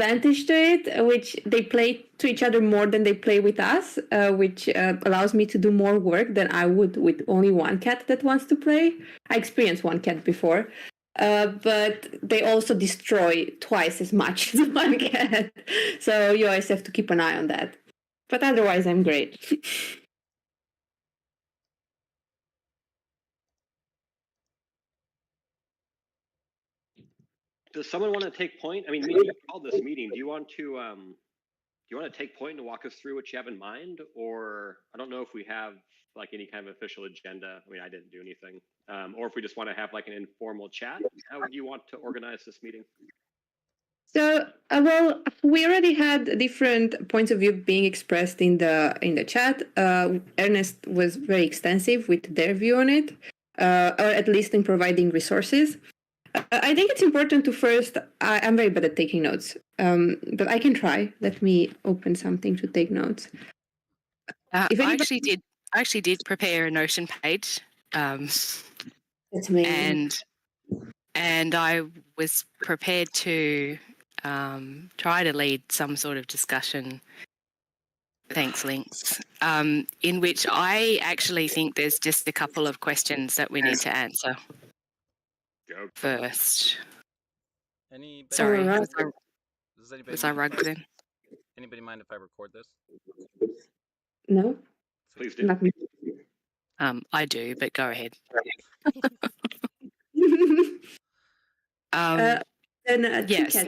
advantage to it, which they play to each other more than they play with us, which allows me to do more work than I would with only one cat that wants to play. I experienced one cat before, but they also destroy twice as much as one cat. So you always have to keep an eye on that. But otherwise, I'm great. Does someone want to take point? I mean, you called this meeting. Do you want to take point and walk us through what you have in mind? Or I don't know if we have like any kind of official agenda. I mean, I didn't do anything. Or if we just want to have like an informal chat. How would you want to organize this meeting? So, well, we already had different points of view being expressed in the chat. Ernest was very extensive with their view on it, or at least in providing resources. I think it's important to first. I'm very bad at taking notes, but I can try. Let me open something to take notes. I actually did prepare a Notion page. That's amazing. And I was prepared to try to lead some sort of discussion. Thanks, Links. In which I actually think there's just a couple of questions that we need to answer first. Sorry, was I rugged then? Anybody mind if I record this? No. Please do. Not me. I do, but go ahead. Yes.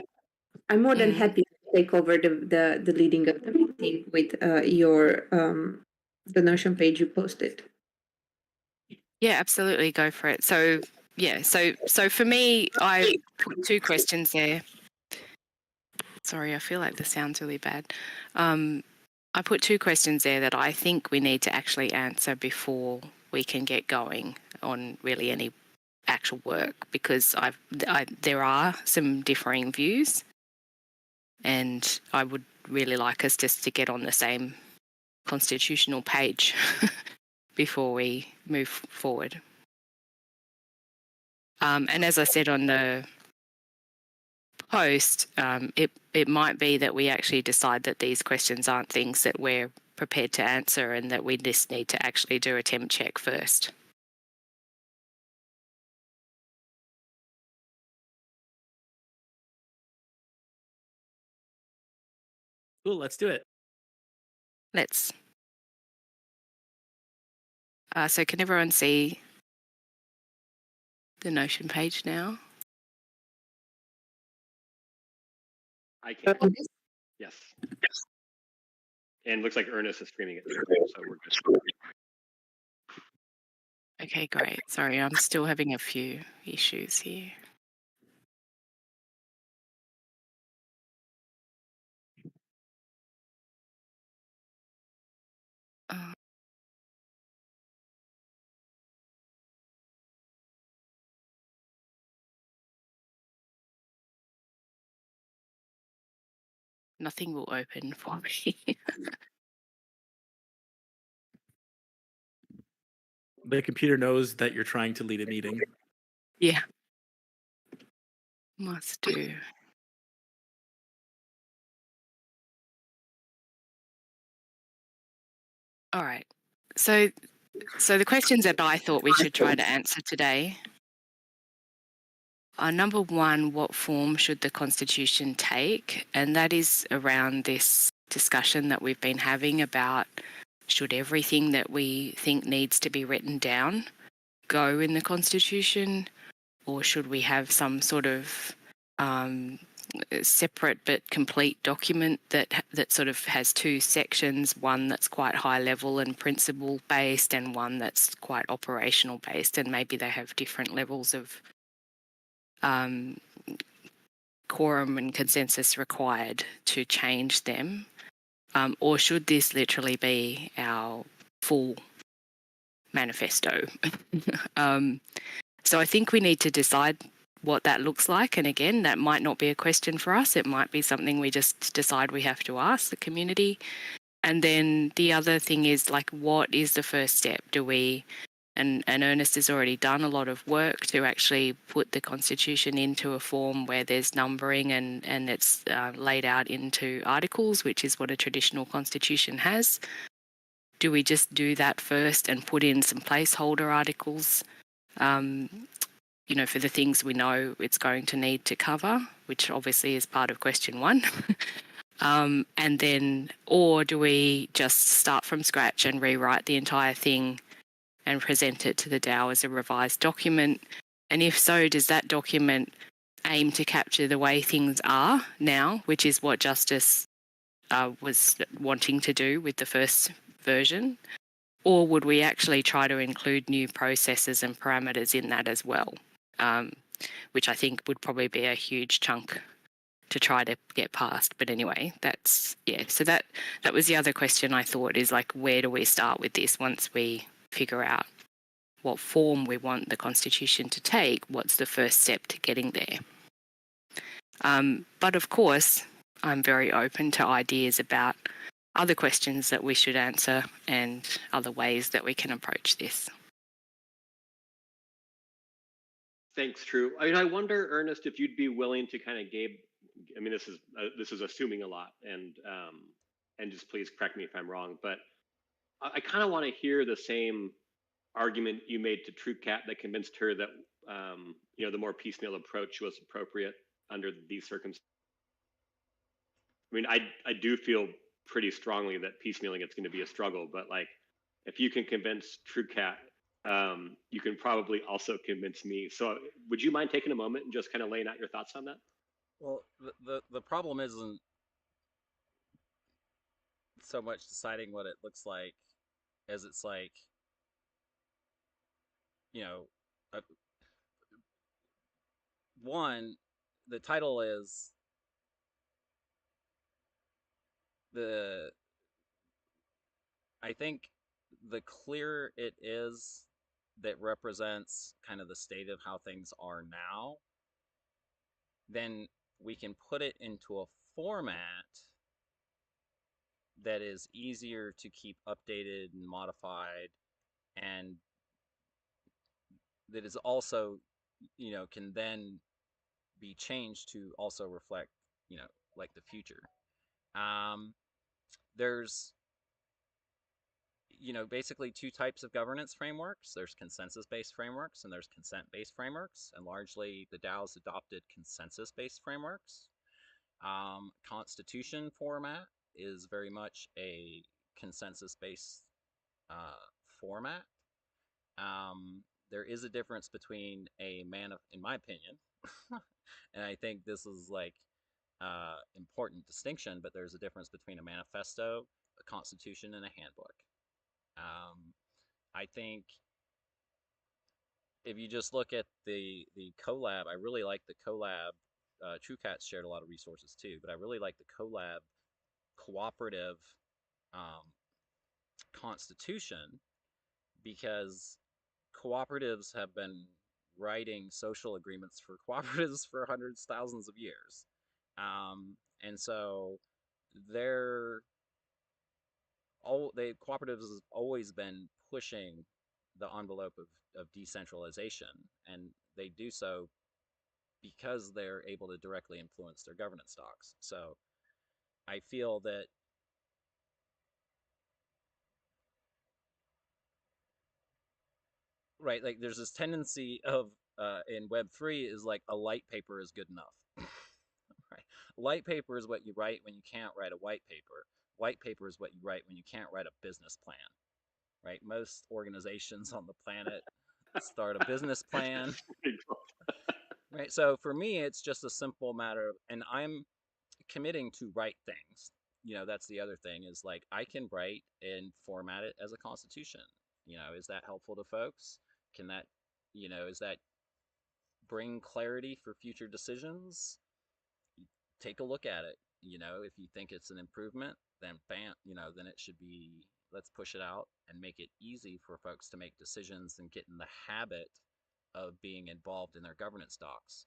I'm more than happy to take over the leading of the meeting with your the Notion page you posted. Yeah, absolutely. Go for it. So for me, I put two questions there. Sorry, I feel like the sound's really bad. I put two questions there that I think we need to actually answer before we can get going on really any actual work, because there are some differing views, and I would really like us just to get on the same constitutional page before we move forward. And as I said on the post, it might be that we actually decide that these questions aren't things that we're prepared to answer, and that we just need to actually do a temp check first. Cool, let's do it. Let's. So can everyone see the Notion page now? I can. Yes. And looks like Ernest is streaming it too, so we're good. Okay, great. Sorry, I'm still having a few issues here. Nothing will open for me. The computer knows that you're trying to lead a meeting. Yeah. Must do. All right. So the questions that I thought we should try to answer today are, number one, what form should the Constitution take? And that is around this discussion that we've been having about, should everything that we think needs to be written down go in the Constitution, or should we have some sort of separate but complete document that sort of has two sections, one that's quite high level and principle based, and one that's quite operational based, and maybe they have different levels of quorum and consensus required to change them? Or should this literally be our full manifesto? So I think we need to decide what that looks like. And again, that might not be a question for us. It might be something we just decide we have to ask the community. And then the other thing is, like, what is the first step? Do we And Ernest has already done a lot of work to actually put the Constitution into a form where there's numbering and it's laid out into articles, which is what a traditional Constitution has. Do we just do that first and put in some placeholder articles, for the things we know it's going to need to cover, which obviously is part of question 1? And then, or do we just start from scratch and rewrite the entire thing and present it to the DAO as a revised document? And if so, does that document aim to capture the way things are now, which is what Justice was wanting to do with the first version? Or would we actually try to include new processes and parameters in that as well? Which I think would probably be a huge chunk to try to get past. But anyway, so that was the other question I thought, is like, where do we start with this once we figure out what form we want the Constitution to take? What's the first step to getting there? But of course, I'm very open to ideas about other questions that we should answer and other ways that we can approach this. Thanks, True. I mean, I wonder, Ernest, if you'd be willing to kind of I mean, this is assuming a lot, and just please correct me if I'm wrong, but I kind of want to hear the same argument you made to TrueCat that convinced her that the more piecemeal approach was appropriate under these circumstances. I mean, I do feel pretty strongly that piecemealing it's going to be a struggle, but like, if you can convince TrueCat, you can probably also convince me. So would you mind taking a moment and just kind of laying out your thoughts on that? Well, the problem isn't so much deciding what it looks like as it's like, one, the title is I think the clearer it is that represents kind of the state of how things are now, then we can put it into a format that is easier to keep updated and modified, and that is also, can then be changed to also reflect, like the future. There's, basically two types of governance frameworks. There's consensus-based frameworks and there's consent-based frameworks, and largely the DAO's adopted consensus-based frameworks. Constitution format is very much a consensus-based format. There is a difference between in my opinion, and I think this is like important distinction, but there's a difference between a manifesto, a constitution, and a handbook. I think if you just look at the collab, I really like the collab. TrueCat's shared a lot of resources too, but I really like the collab cooperative constitution, because cooperatives have been writing social agreements for cooperatives for hundreds, thousands of years. And so cooperatives has always been pushing the envelope of decentralization, and they do so because they're able to directly influence their governance stocks. So I feel that like there's this tendency of in Web3 is like a light paper is good enough. Right? Light paper is what you write when you can't write a white paper. White paper is what you write when you can't write a business plan. Right? Most organizations on the planet start a business plan. Right? So for me, it's just a simple matter of, and I'm committing to write things. That's the other thing, is like, I can write and format it as a constitution. Is that helpful to folks? Can that, is that bring clarity for future decisions? Take a look at it. If you think it's an improvement, then bam, then it should be, let's push it out and make it easy for folks to make decisions and get in the habit of being involved in their governance docs.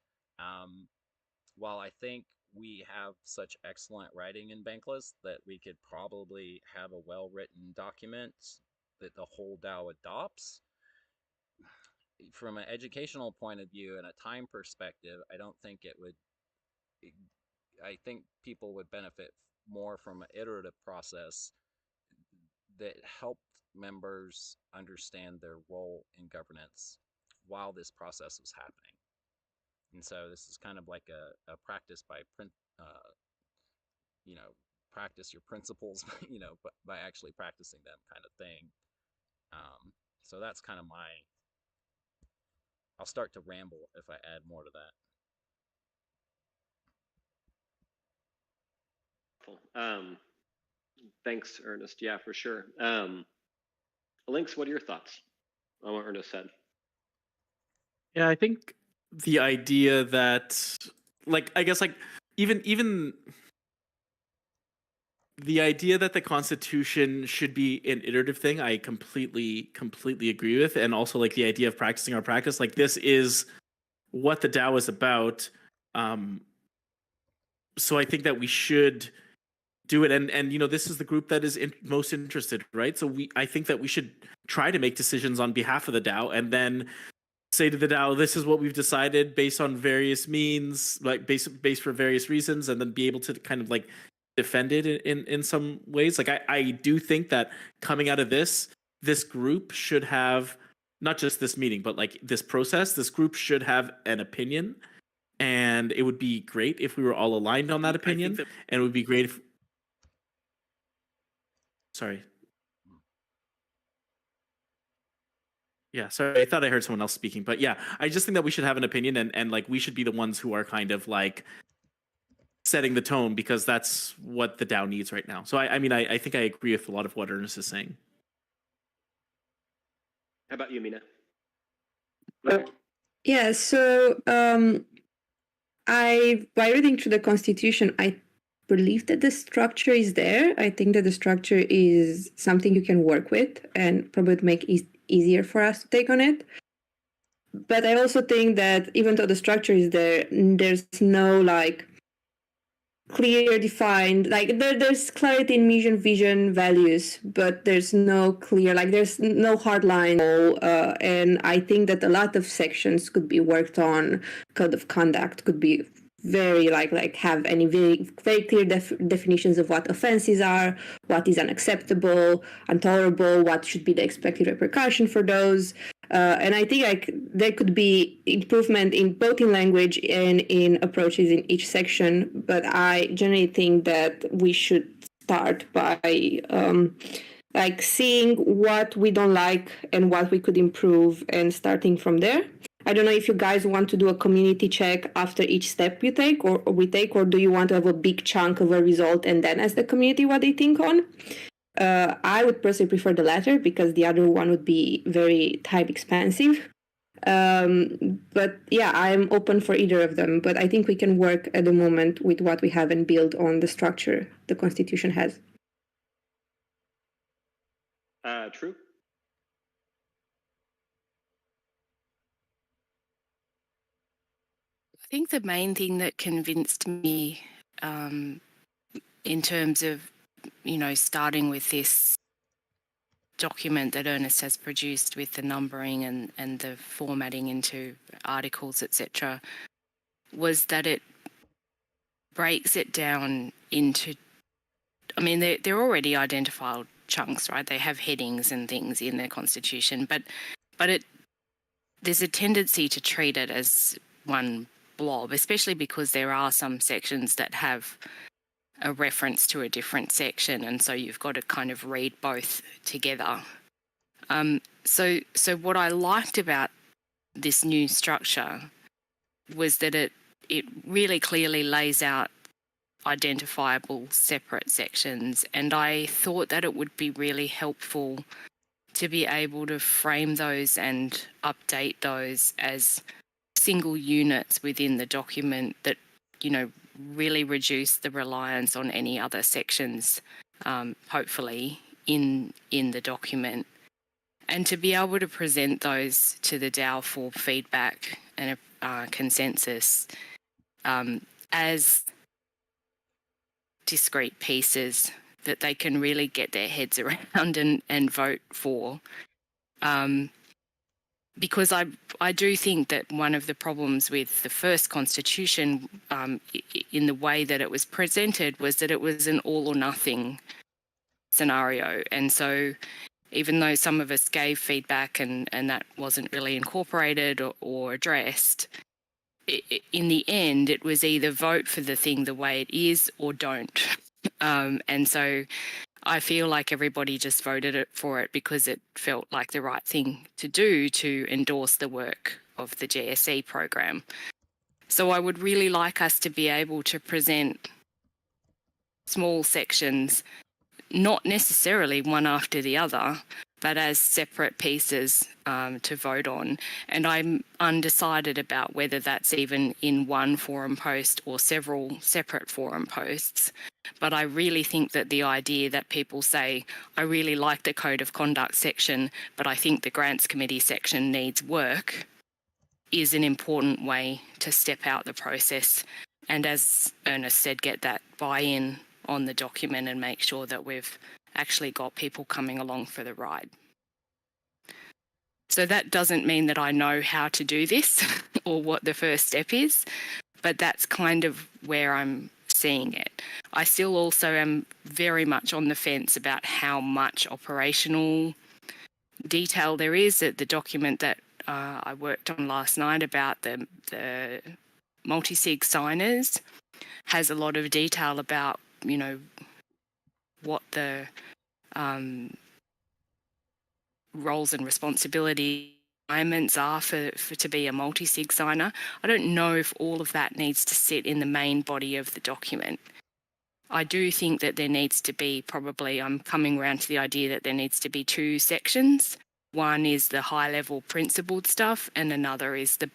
While I think we have such excellent writing in Bankless that we could probably have a well-written document that the whole DAO adopts, from an educational point of view and a time perspective, I don't think it would. I think people would benefit more from an iterative process that helped members understand their role in governance while this process was happening. And so this is kind of like a practice by practice your principles, by actually practicing them kind of thing. So that's kind of I'll start to ramble if I add more to that. Thanks, Ernest. Yeah, for sure. Lynx, what are your thoughts on what Ernest said? Yeah, I think the idea that, I guess, even the idea that the Constitution should be an iterative thing, I completely agree with, and also the idea of practicing our practice. This is what the DAO is about. So I think that we should do it, and this is the group that is most interested, right? So I think that we should try to make decisions on behalf of the DAO, and then say to the DAO, this is what we've decided based on various means, based for various reasons, and then be able to kind of defend it in some ways. I do think that coming out of this group should have, not just this meeting, but this process, this group should have an opinion, and it would be great if we were all aligned on that opinion, and it would be great if, sorry. Yeah, sorry, I thought I heard someone else speaking, but yeah, I just think that we should have an opinion, and we should be the ones who are kind of setting the tone, because that's what the DAO needs right now. So I mean, I think I agree with a lot of what Ernest is saying. How about you, Mina? Yeah, so by reading through the Constitution, I believe that the structure is there. I think that the structure is something you can work with and probably make easier for us to take on it. But I also think that even though the structure is there, there's no clear defined, there's clarity in mission, vision, values, but there's no clear, there's no hard line. And I think that a lot of sections could be worked on. Code of conduct could be very have any very, very clear definitions of what offenses are, what is unacceptable, intolerable, what should be the expected repercussion for those. And I think there could be improvement in both in language and in approaches in each section. But I generally think that we should start by seeing what we don't like and what we could improve, and starting from there. I don't know if you guys want to do a community check after each step you take, or we take, or do you want to have a big chunk of a result and then ask the community what they think on? I would personally prefer the latter, because the other one would be very time expensive. But yeah, I'm open for either of them. But I think we can work at the moment with what we have and build on the structure the Constitution has. True. I think the main thing that convinced me in terms of, starting with this document that Ernest has produced with the numbering and the formatting into articles, etc., was that it breaks it down into, they're already identified chunks, right? They have headings and things in their Constitution, but there's a tendency to treat it as one blob, especially because there are some sections that have a reference to a different section, and so you've got to kind of read both together. So what I liked about this new structure was that it really clearly lays out identifiable separate sections, and I thought that it would be really helpful to be able to frame those and update those as single units within the document that, really reduce the reliance on any other sections, hopefully, in the document. And to be able to present those to the DAO for feedback and a consensus as discrete pieces that they can really get their heads around and vote for. because I do think that one of the problems with the first constitution, in the way that it was presented, was that it was an all or nothing scenario. And so even though some of us gave feedback and that wasn't really incorporated or addressed, in the end, it was either vote for the thing the way it is or don't. And so I feel like everybody just voted for it because it felt like the right thing to do to endorse the work of the GSE program. So I would really like us to be able to present small sections, not necessarily one after the other, but as separate pieces to vote on. And I'm undecided about whether that's even in one forum post or several separate forum posts. But I really think that the idea that people say, I really like the Code of Conduct section, but I think the Grants Committee section needs work, is an important way to step out the process. And as Ernest said, get that buy-in on the document and make sure that we've actually got people coming along for the ride. So that doesn't mean that I know how to do this or what the first step is, but that's kind of where I'm seeing it. I still also am very much on the fence about how much operational detail there is. At the document that I worked on last night about the multi-sig signers has a lot of detail about, you know, what the roles and responsibility requirements are for to be a multi-sig signer. I don't know if all of that needs to sit in the main body of the document. I do think that there needs to be probably, I'm coming around to the idea that there needs to be two sections. One is the high-level principled stuff, and another is the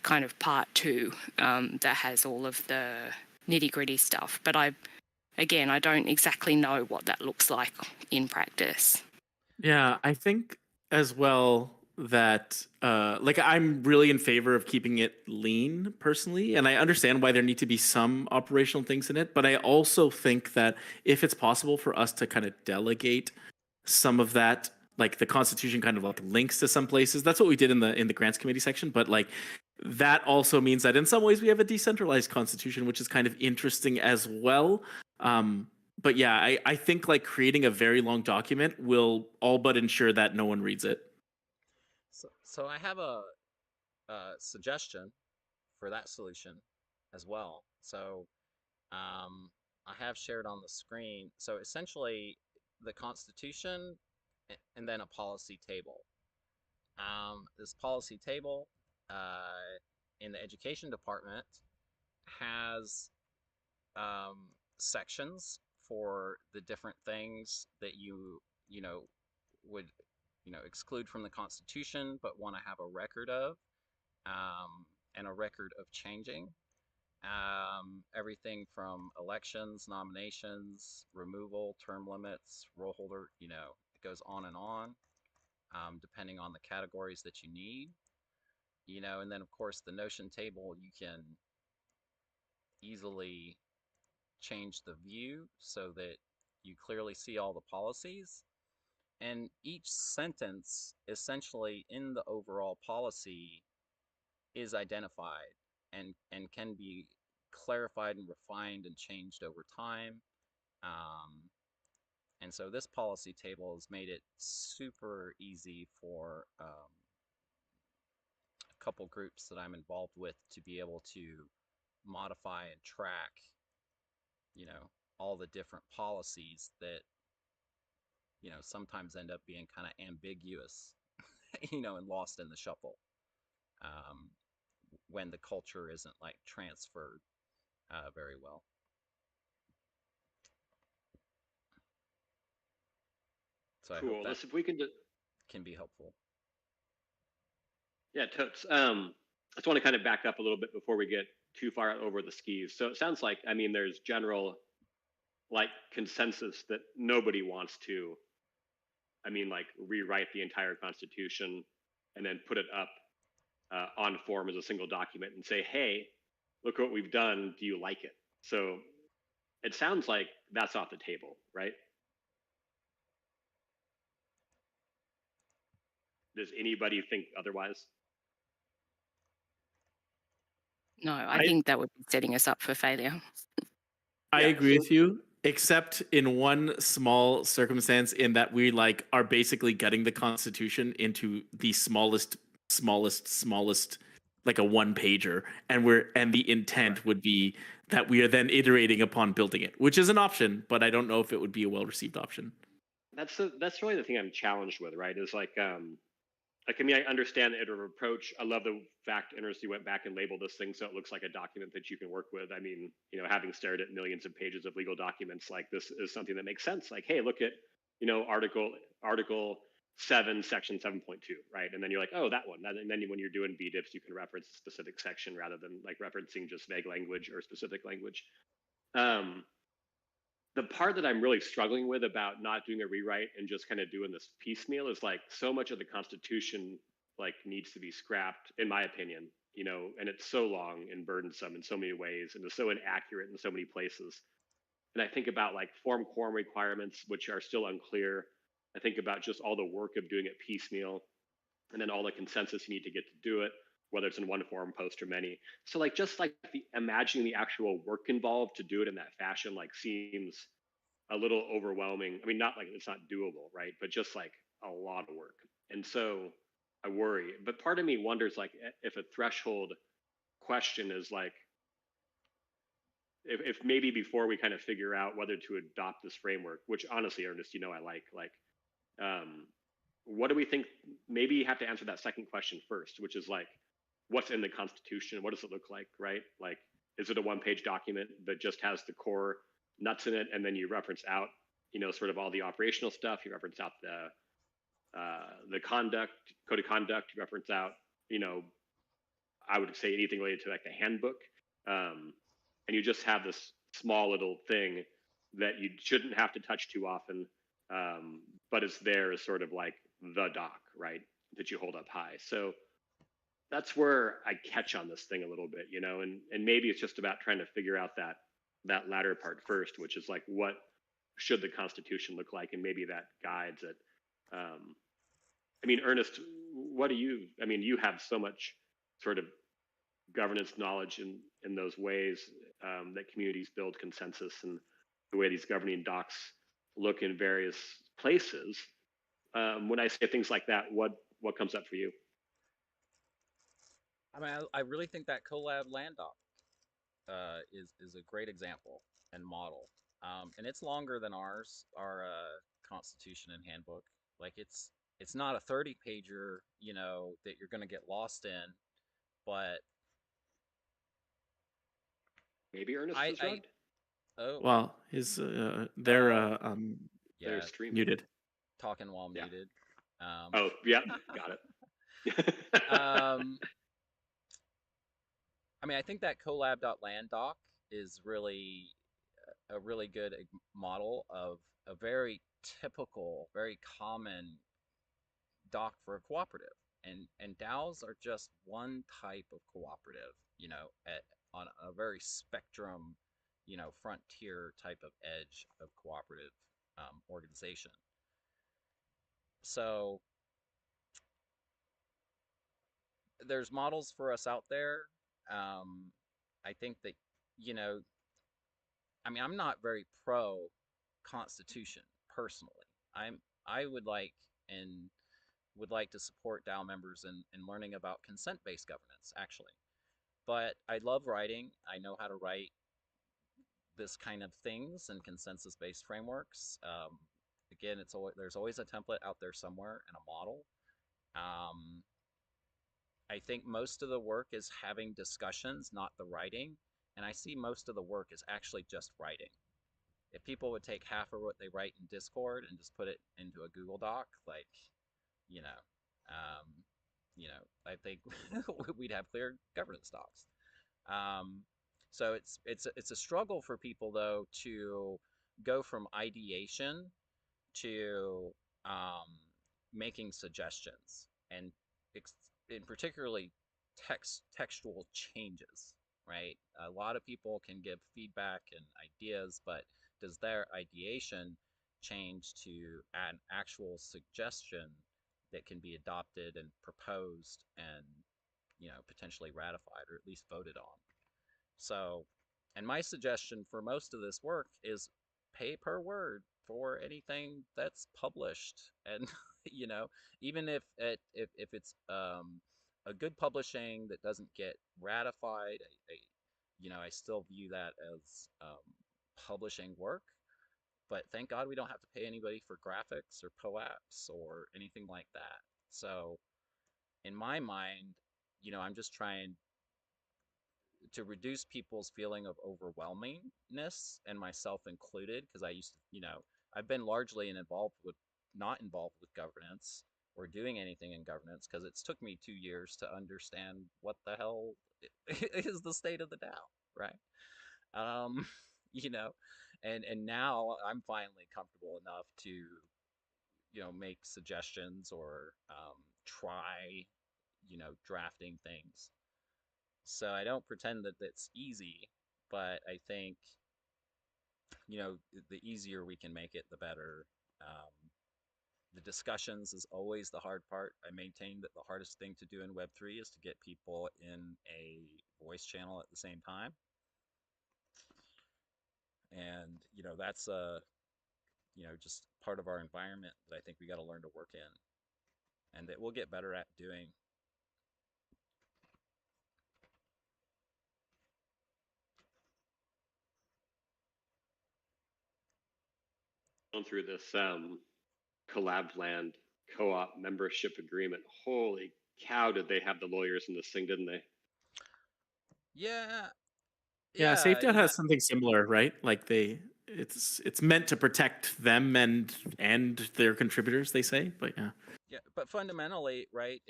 kind of part two that has all of the nitty-gritty stuff. But I don't exactly know what that looks like in practice. Yeah, I think as well that like I'm really in favor of keeping it lean personally, and I understand why there need to be some operational things in it, but I also think that if it's possible for us to kind of delegate some of that, like the Constitution kind of like links to some places. That's what we did in the Grants Committee section, but like that also means that in some ways we have a decentralized Constitution, which is kind of interesting as well. But yeah, I think like creating a very long document will all but ensure that no one reads it. So I have a suggestion for that solution as well. So I have shared on the screen. So essentially, the Constitution and then a policy table. This policy table in the Education Department has sections for the different things that you would exclude from the Constitution, but want to have a record of, and a record of changing. Everything from elections, nominations, removal, term limits, roll holder, it goes on and on, depending on the categories that you need. And then of course the notion table, you can easily change the view so that you clearly see all the policies. And each sentence essentially in the overall policy is identified and can be clarified and refined and changed over time. And so this policy table has made it super easy for a couple groups that I'm involved with to be able to modify and track, all the different policies that, sometimes end up being kind of ambiguous, and lost in the shuffle when the culture isn't like transferred very well. So cool. I hope that If we can can be helpful. Yeah, totes. I just want to kind of back up a little bit before we get too far out over the skis. So it sounds like, there's general like consensus that nobody wants to, like rewrite the entire Constitution and then put it up on form as a single document and say, hey, look what we've done. Do you like it? So it sounds like that's off the table, right? Does anybody think otherwise? No, I think that would be setting us up for failure. I Yeah, agree so- with you, except in one small circumstance, in that we like are basically gutting the Constitution into the smallest, like a one pager, and the intent would be that we are then iterating upon building it, which is an option, but I don't know if it would be a well received option. that's really the thing I'm challenged with, right? Is like I mean, I understand the iterative approach. I love the fact Interesty went back and labeled this thing so it looks like a document that you can work with. I mean, you know, having stared at millions of pages of legal documents, like this is something that makes sense. Like, hey, look at, you know, Article 7, Section 7.2, right? And then you're like, oh, that one. And then when you're doing BDIPs, you can reference a specific section rather than like referencing just vague language or specific language. The part that I'm really struggling with about not doing a rewrite and just kind of doing this piecemeal is like so much of the Constitution like needs to be scrapped, in my opinion, you know, and it's so long and burdensome in so many ways and it's so inaccurate in so many places. And I think about like form quorum requirements, which are still unclear. I think about just all the work of doing it piecemeal and then all the consensus you need to get to do it, whether it's in one forum post or many. So like just like imagining the actual work involved to do it in that fashion like seems a little overwhelming. I mean, not like it's not doable, right? But just like a lot of work. And so I worry. But part of me wonders like if a threshold question is like if maybe before we kind of figure out whether to adopt this framework, which honestly, Ernest, you know, I like what do we think? Maybe you have to answer that second question first, which is like, what's in the Constitution? What does it look like, right? Like, is it a one-page document that just has the core nuts in it, and then you reference out, you know, sort of all the operational stuff. You reference out the conduct, code of conduct. You reference out, you know, I would say anything related to like the handbook, and you just have this small little thing that you shouldn't have to touch too often, but it's there as sort of like the doc, right? That you hold up high. So that's where I catch on this thing a little bit, you know, and maybe it's just about trying to figure out that latter part first, which is like what should the Constitution look like, and maybe that guides it. I mean, Ernest, what do you? I mean, you have so much sort of governance knowledge in those ways that communities build consensus and the way these governing docs look in various places. When I say things like that, what comes up for you? I mean, I really think that collab land doc is a great example and model. And it's longer than our Constitution and handbook. Like it's not a 30 pager, you know, that you're going to get lost in, but Maybe Ernest is right. Oh, Well, they're yeah, They're streaming. muted. talking while Yeah. muted. Oh, yeah, got it. I mean, I think that collab.land doc is really a really good model of a very typical, very common doc for a cooperative. And DAOs are just one type of cooperative, you know, on a very spectrum, you know, frontier type of edge of cooperative organization. So there's models for us out there. I think that, you know, I mean, I'm not very pro Constitution personally. I would like and would like to support DAO members in learning about consent-based governance, actually. But I love writing. I know how to write this kind of things and consensus-based frameworks. Again, there's always a template out there somewhere and a model. I think most of the work is having discussions, not the writing. And I see most of the work is actually just writing. If people would take half of what they write in Discord and just put it into a Google Doc, like, you know, I think we'd have clear governance docs. So it's a struggle for people though to go from ideation to making suggestions and in particularly textual changes, right? A lot of people can give feedback and ideas, but does their ideation change to an actual suggestion that can be adopted and proposed and, you know, potentially ratified or at least voted on. So, and my suggestion for most of this work is pay per word for anything that's published, and you know, even if it's a good publishing that doesn't get ratified, you know, I still view that as publishing work. But thank God we don't have to pay anybody for graphics or POAPs or anything like that. So in my mind, you know, I'm just trying to reduce people's feeling of overwhelmingness, and myself included, because I used to, you know, I've been largely not involved with governance or doing anything in governance because it's took me 2 years to understand what the hell is the state of the DAO, right? Um, you know, and now I'm finally comfortable enough to, you know, make suggestions or try, you know, drafting things. So I don't pretend that it's easy, but I think, you know, the easier we can make it, the better. The discussions is always the hard part. I maintain that the hardest thing to do in Web3 is to get people in a voice channel at the same time. And, you know, that's you know, just part of our environment that I think we got to learn to work in and that we'll get better at doing. Going through this Collabland co-op membership agreement. Holy cow, did they have the lawyers in this thing, didn't they? Yeah, Yeah, yeah, SafeDAO you know, has something similar, right? Like it's meant to protect them and their contributors, they say. But yeah. yeah, but fundamentally, right,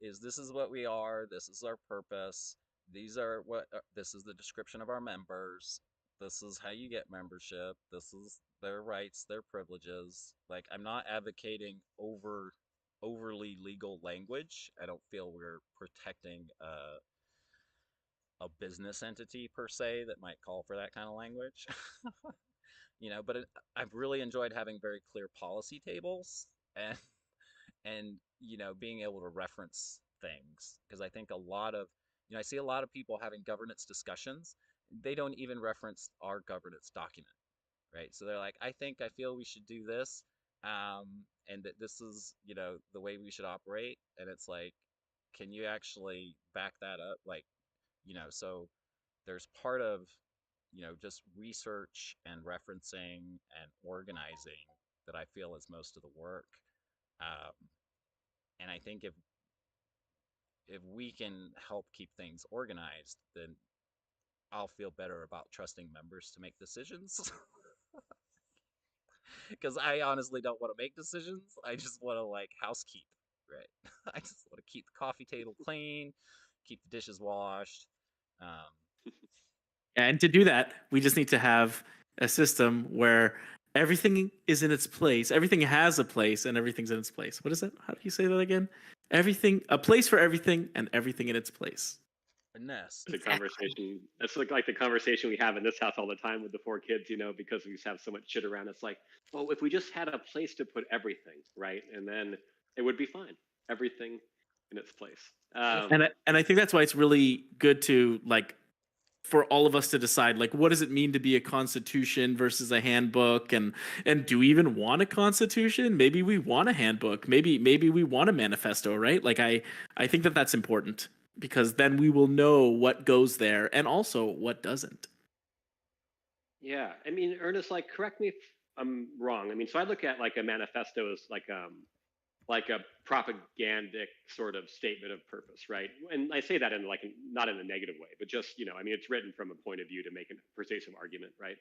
is this is what we are, this is our purpose, these are what this is the description of our members, this is how you get membership, this is their rights, their privileges. Like, I'm not advocating overly legal language. I don't feel we're protecting a business entity per se that might call for that kind of language. You know, but I've really enjoyed having very clear policy tables and you know, being able to reference things, because I think a lot of, you know, I see a lot of people having governance discussions, they don't even reference our governance document, right? So they're like, I feel we should do this, and that this is, you know, the way we should operate, and it's like, can you actually back that up? Like, you know, so there's part of, you know, just research and referencing and organizing that I feel is most of the work. um, and I think if we can help keep things organized, then I'll feel better about trusting members to make decisions. Because I honestly don't want to make decisions. I just want to like housekeep, right? I just want to keep the coffee table clean, keep the dishes washed. Um, And to do that, we just need to have a system where everything is in its place. Everything has a place and everything's in its place. What is that? How do you say that again? Everything, a place for everything and everything in its place. a nest. The conversation. It's like the conversation we have in this house all the time with the 4 kids, you know, because we just have so much shit around. It's like, well, if we just had a place to put everything, right, and then it would be fine. Everything in its place. And I think that's why it's really good to like for all of us to decide like what does it mean to be a constitution versus a handbook, and do we even want a constitution? Maybe we want a handbook. Maybe we want a manifesto, right? Like I think that that's important because then we will know what goes there and also what doesn't. Yeah, I mean, Ernest, like, correct me if I'm wrong. I mean, so I look at like a manifesto as like a propagandic sort of statement of purpose, right? And I say that in like not in a negative way, but just, you know, I mean, it's written from a point of view to make a persuasive argument, right?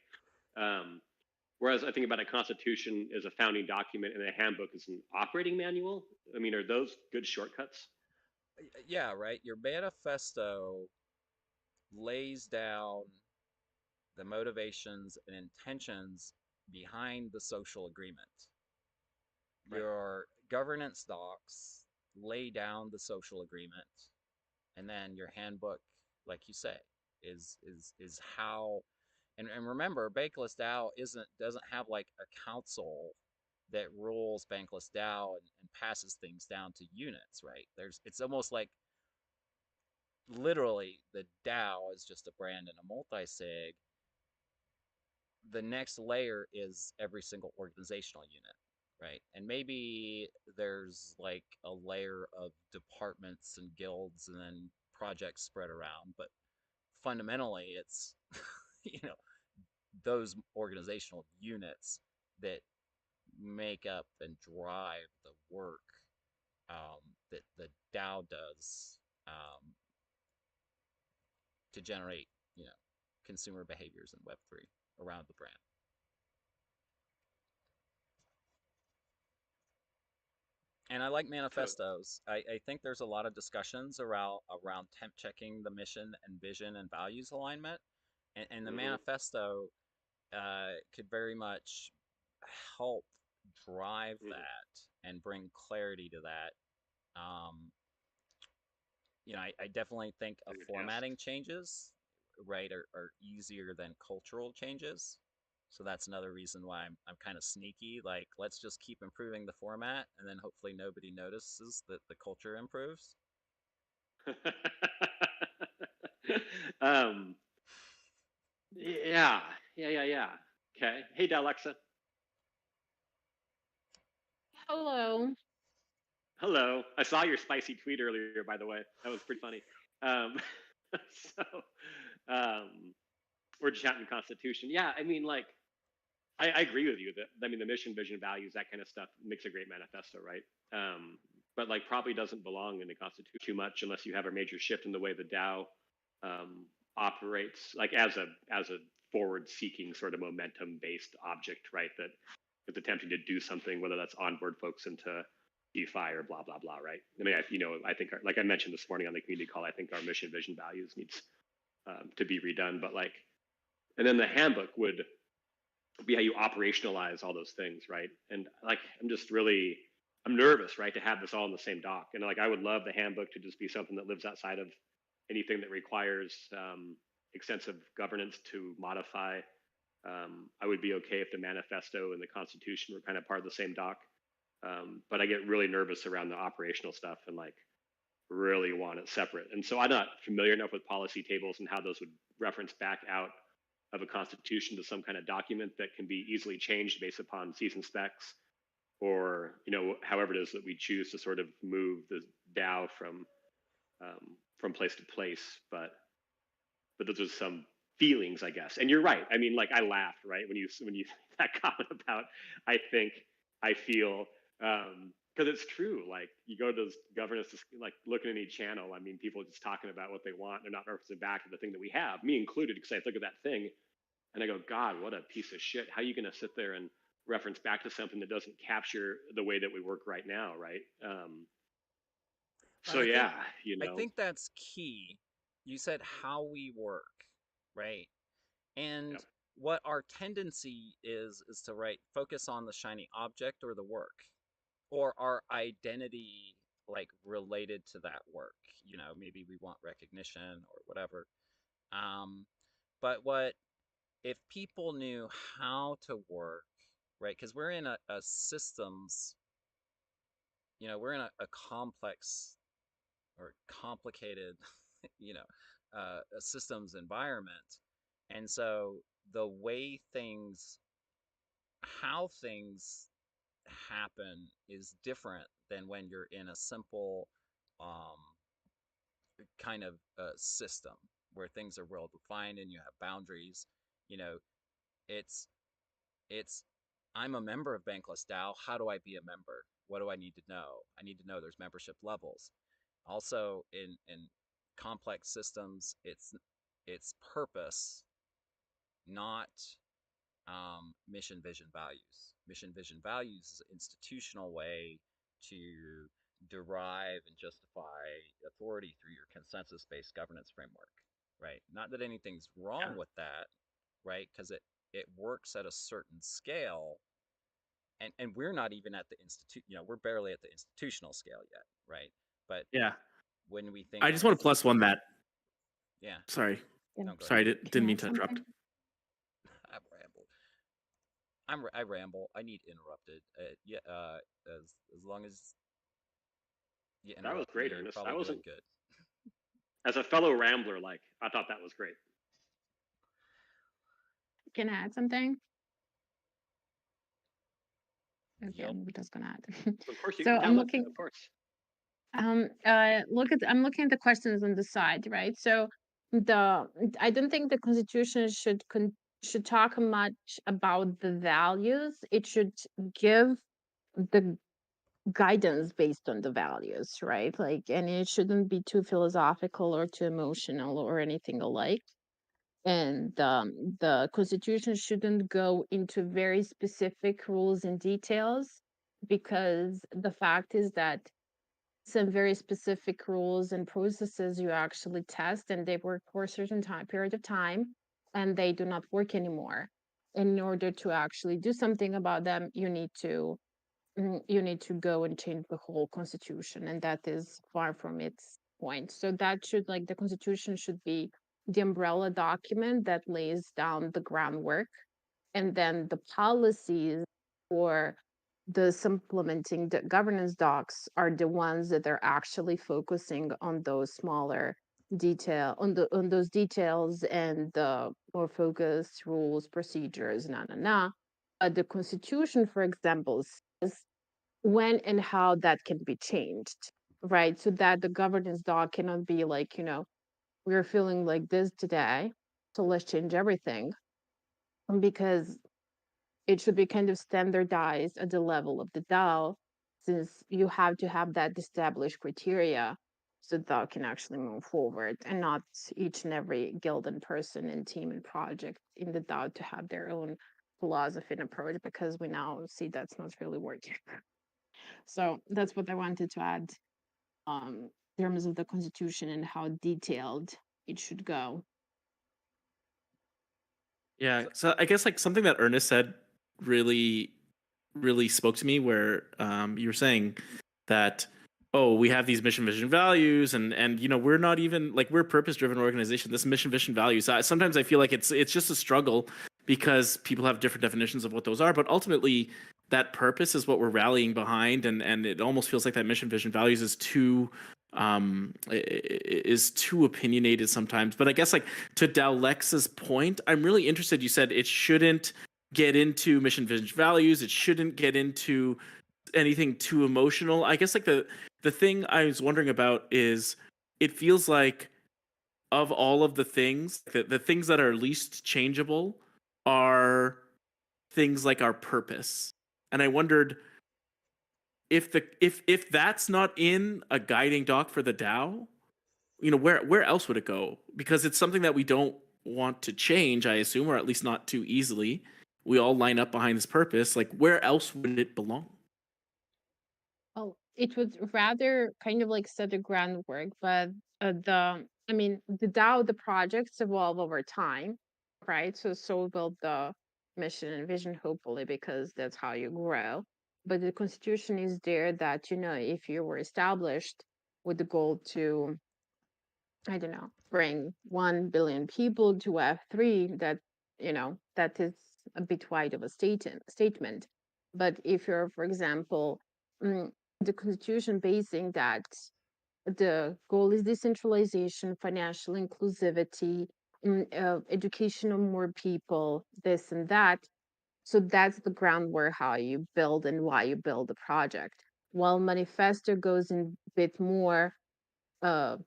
Whereas I think about a constitution as a founding document and a handbook as an operating manual. I mean, are those good shortcuts? Yeah, right. Your manifesto lays down the motivations and intentions behind the social agreement. Right. Your governance docs lay down the social agreement, and then your handbook, like you say, is how. And remember, BanklessDAO doesn't have like a council that rules BanklessDAO and passes things down to units, right? It's almost like literally the DAO is just a brand and a multi-sig. The next layer is every single organizational unit, right? And maybe there's like a layer of departments and guilds and then projects spread around, but fundamentally it's those organizational units that make up and drive the work that the DAO does to generate, consumer behaviors in Web3 around the brand. And I like manifestos. I think there's a lot of discussions around temp checking the mission and vision and values alignment, and the manifesto could very much help drive that and bring clarity to that. I definitely think formatting changes, right, are easier than cultural changes. So that's another reason why I'm kind of sneaky. Like, let's just keep improving the format, and then hopefully nobody notices that the culture improves. Yeah. Okay. Hey, Alexa. Hello. Hello. I saw your spicy tweet earlier, by the way. That was pretty funny. We're chatting Constitution. Yeah, I mean, like, I agree with you that, I mean, the mission, vision, values, that kind of stuff makes a great manifesto, right? But like probably doesn't belong in the Constitution too much unless you have a major shift in the way the DAO operates, like as a forward-seeking sort of momentum-based object, right? That is attempting to do something, whether that's onboard folks into DeFi or blah blah blah, right? I mean, I think, like I mentioned this morning on the community call, I think our mission, vision, values needs to be redone. But like, and then the handbook would be how you operationalize all those things, right? And like, I'm nervous, right, to have this all in the same doc. And like, I would love the handbook to just be something that lives outside of anything that requires extensive governance to modify. I would be okay if the manifesto and the Constitution were kind of part of the same doc. But I get really nervous around the operational stuff and like really want it separate. And so I'm not familiar enough with policy tables and how those would reference back out of a constitution to some kind of document that can be easily changed based upon season specs, or however it is that we choose to sort of move the DAO from place to place. But those are some feelings, I guess. And you're right. I mean, like, I laughed, right, when you that comment about I think, I feel, because it's true. Like, you go to those governance, like looking at any channel, I mean, people are just talking about what they want. They're not referencing back to the thing that we have, me included, because I look at that thing and I go, God, what a piece of shit. How are you going to sit there and reference back to something that doesn't capture the way that we work right now, right? I think that's key. You said how we work, right? And what our tendency is to focus on the shiny object or the work, or our identity, like, related to that work. Maybe we want recognition or whatever. But if people knew how to work, right? Because we're in a systems, we're in a complex or complicated, a systems environment. And so the way how things happen is different than when you're in a simple kind of system where things are well defined and you have boundaries. It's I'm a member of BanklessDAO. How do I be a member? What do I need to know? I need to know there's membership levels. Also, in complex systems, it's purpose, not mission, vision, values. Mission, vision, values is an institutional way to derive and justify authority through your consensus-based governance framework, right? Not that anything's wrong with that, right? Because it works at a certain scale, and we're not even at the we're barely at the institutional scale yet, right? But when we think, I just want to plus one that. Yeah. Sorry. No, Sorry, didn't mean to interrupt. I've rambled. I ramble. I need interrupted. Yeah. As long as you That was interrupt great, me, you're Ernest. probably I doing wasn't, good. as a fellow rambler, like I thought that was great. Can I add something? Okay, Yep. I'm just gonna add. Of course, you So can I'm tell us. looking. Of course. I'm looking at the questions on the side, right? So I don't think the Constitution should talk much about the values. It should give the guidance based on the values, right? Like, and it shouldn't be too philosophical or too emotional or anything alike. And the Constitution shouldn't go into very specific rules and details, because the fact is that some very specific rules and processes you actually test, and they work for a certain period of time, and they do not work anymore. In order to actually do something about them, you need to go and change the whole constitution, and that is far from its point. So that should, like, the constitution should be the umbrella document that lays down the groundwork, and then the policies for the supplementing the governance docs are the ones that are actually focusing on those smaller on those details and the more focused rules, procedures, the constitution, for example, says when and how that can be changed, right? So that the governance doc cannot be like, we're feeling like this today, so let's change everything, because it should be kind of standardized at the level of the DAO, since you have to have that established criteria so DAO can actually move forward, and not each and every guild and person and team and project in the DAO to have their own philosophy and approach, because we now see that's not really working. So that's what I wanted to add, in terms of the constitution and how detailed it should go. Yeah, so I guess like something that Ernest said really, really spoke to me, where you were saying that, oh, we have these mission, vision, values, and we're not even like, we're a purpose driven organization. This mission, vision, values. Sometimes I feel like it's just a struggle because people have different definitions of what those are, but ultimately that purpose is what we're rallying behind, and it almost feels like that mission, vision, values is too opinionated sometimes. But I guess, like, to Dalex's point, I'm really interested. You said it shouldn't get into mission, vision, values. It shouldn't get into anything too emotional. I guess, like, the thing I was wondering about is, it feels like, of all of the things, the things that are least changeable are things like our purpose. And I wondered if that's not in a guiding doc for the DAO, where else would it go? Because it's something that we don't want to change, I assume, or at least not too easily. We all line up behind this purpose. Like, where else would it belong? Oh, it would rather kind of like set the groundwork, but the DAO, the projects evolve over time, right? So will the mission and vision, hopefully, because that's how you grow. But the constitution is there that, if you were established with the goal to, I don't know, bring 1 billion people to F3, that is a bit wide of a statement. But if you're, for example, the constitution basing that the goal is decentralization, financial inclusivity, education of more people, this and that. So that's the groundwork how you build and why you build the project. While manifesto goes in a bit more uh,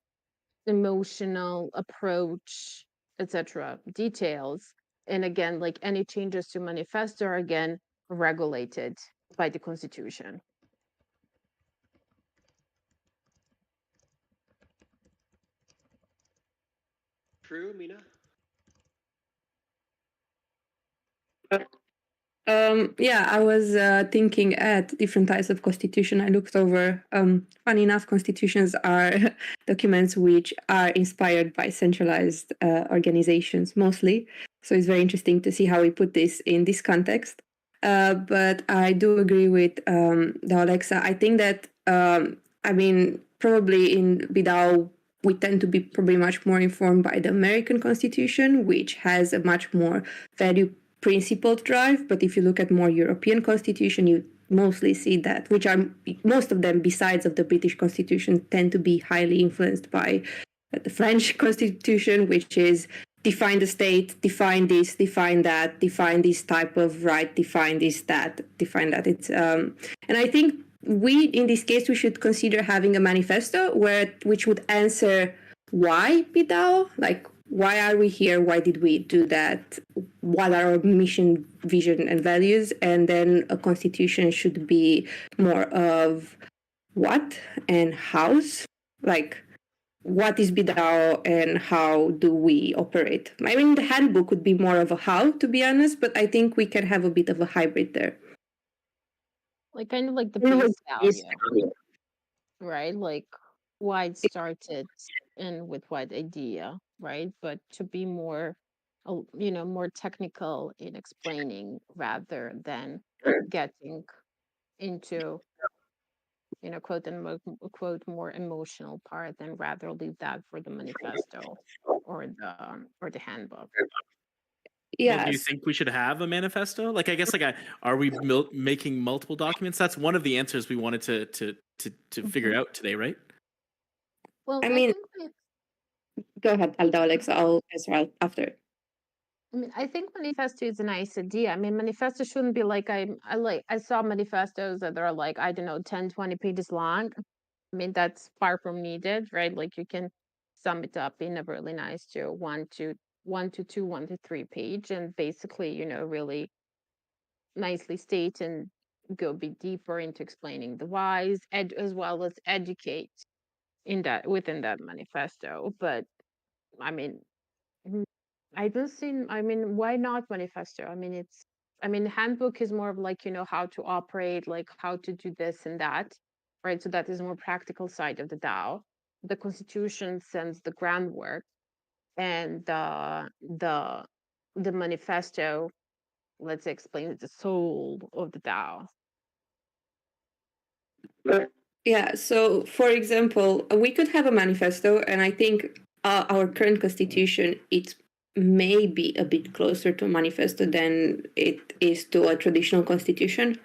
emotional approach, etc., details. And again, like any changes to manifesto are again regulated by the constitution. True, Mina? Yeah, I was thinking at different types of constitution. I looked over. Funny enough, constitutions are documents which are inspired by centralized organizations mostly. So it's very interesting to see how we put this in this context. But I do agree with the Alexa. I think that probably in BDAO we tend to be probably much more informed by the American Constitution, which has a much more value principled drive. But if you look at more European constitution, you mostly see that, which are most of them, besides of the British Constitution, tend to be highly influenced by the French Constitution, which is define the state, define this, define that, define this type of right, define this, that, define that. It's and I think we, in this case, we should consider having a manifesto which would answer why BDAO, like why are we here, why did we do that, what are our mission, vision, and values, and then a constitution should be more of what and how's, like what is BDAO and how do we operate. I mean, the handbook would be more of a how, to be honest, but I think we can have a bit of a hybrid there. Like kind of like the base value, right? Like why it started and with what idea, right? But to be more, more technical in explaining rather than getting into, quote unquote, more emotional part, and rather leave that for the manifesto or the handbook. Yeah. Well, do you think we should have a manifesto? Like, I guess, like, are we making multiple documents? That's one of the answers we wanted to figure out today, right? Well, I mean, think go ahead, Alda, Alex. I'll answer after. I think manifesto is a nice idea. I mean, manifesto shouldn't be like I saw manifestos that are like, I don't know, 10, 20 pages long. I mean, that's far from needed, right? Like you can sum it up in a really nice one to 3 page, and basically, really nicely state and go a bit deeper into explaining the whys, as well as educate within that manifesto. But I mean, I don't see. I mean, why not manifesto? I mean, handbook is more of like, how to operate, like how to do this and that, right? So that is more practical side of the DAO. The constitution sends the groundwork, and the manifesto, let's say, explains the soul of the DAO. Yeah. So, for example, we could have a manifesto, and I think our current constitution, it's maybe a bit closer to a manifesto than it is to a traditional constitution.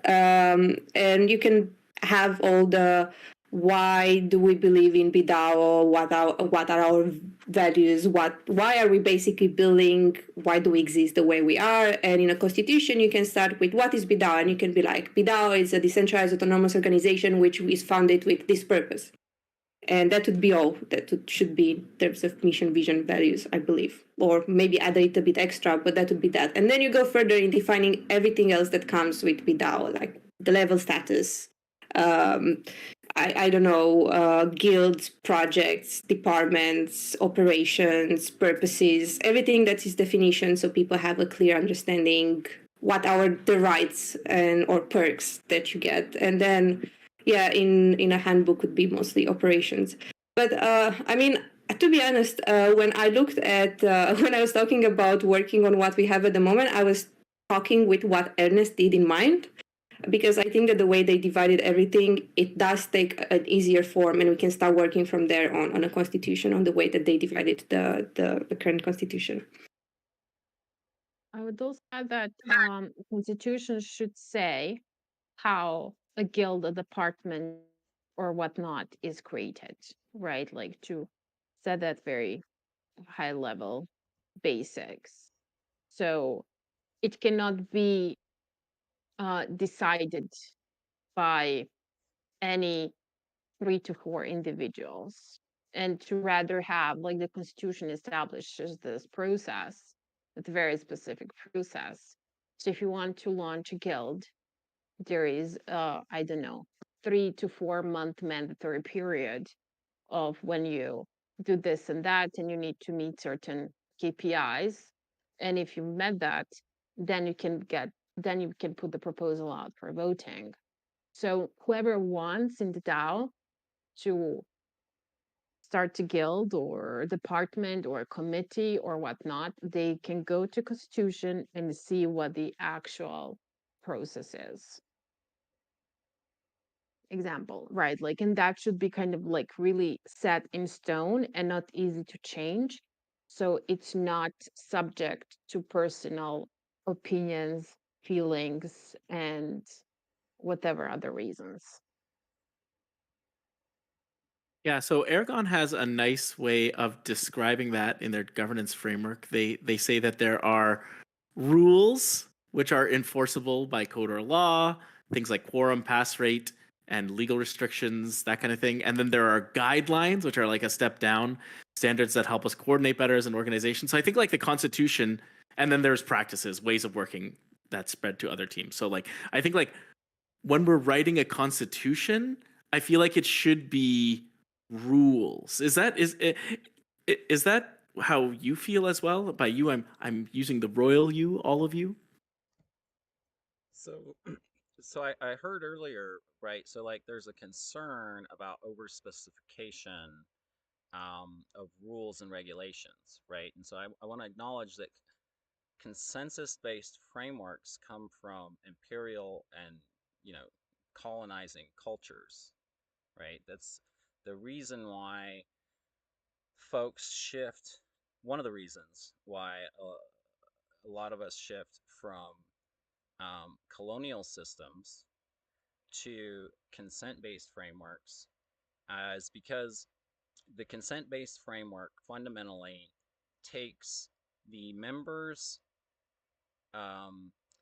And you can have all the why do we believe in BDAO, what are our values, why are we basically building, why do we exist the way we are. And in a constitution, you can start with what is BDAO, and you can be like, BDAO is a decentralized autonomous organization which is founded with this purpose. And that would be all that should be in terms of mission, vision, values, I believe. Or maybe add a little bit extra, but that would be that. And then you go further in defining everything else that comes with BDAO, like the level status, I don't know, guilds, projects, departments, operations, purposes, everything that is definition, so people have a clear understanding what are the rights or perks that you get. And then in a handbook would be mostly operations. But I mean, to be honest, when I looked at when I was talking about working on what we have at the moment, I was talking with what Ernest did in mind, because I think that the way they divided everything, it does take an easier form, and we can start working from there on a constitution, on the way that they divided the current constitution. I would also add that constitution should say how a guild, a department, or whatnot is created, right? Like to set that very high level basics. So it cannot be decided by any 3 to 4 individuals, and to rather have, like, the constitution establishes this process, it's a very specific process. So if you want to launch a guild, there is I don't know, 3 to 4 month mandatory period of when you do this and that, and you need to meet certain KPIs. And if you met that, then you can put the proposal out for voting. So whoever wants in the DAO to start a guild or department or committee or whatnot, they can go to Constitution and see what the actual process is. Example, right? Like, and that should be kind of like really set in stone and not easy to change. So it's not subject to personal opinions, feelings, and whatever other reasons. Yeah, so Aragon has a nice way of describing that in their governance framework. They say that there are rules which are enforceable by code or law, things like quorum, pass rate, and legal restrictions, that kind of thing. And then there are guidelines, which are like a step down, standards that help us coordinate better as an organization. So I think like the Constitution, and then there's practices, ways of working that spread to other teams. So like I think like when we're writing a constitution, I feel like it should be rules. Is that how you feel as well? By you, I'm using the royal you, all of you. So, so I heard earlier, right? So like there's a concern about overspecification of rules and regulations, right? And so I want to acknowledge that consensus-based frameworks come from imperial and, you know, colonizing cultures, right? That's the reason why folks shift. One of the reasons why a lot of us shift from colonial systems to consent-based frameworks is because the consent-based framework fundamentally takes the members'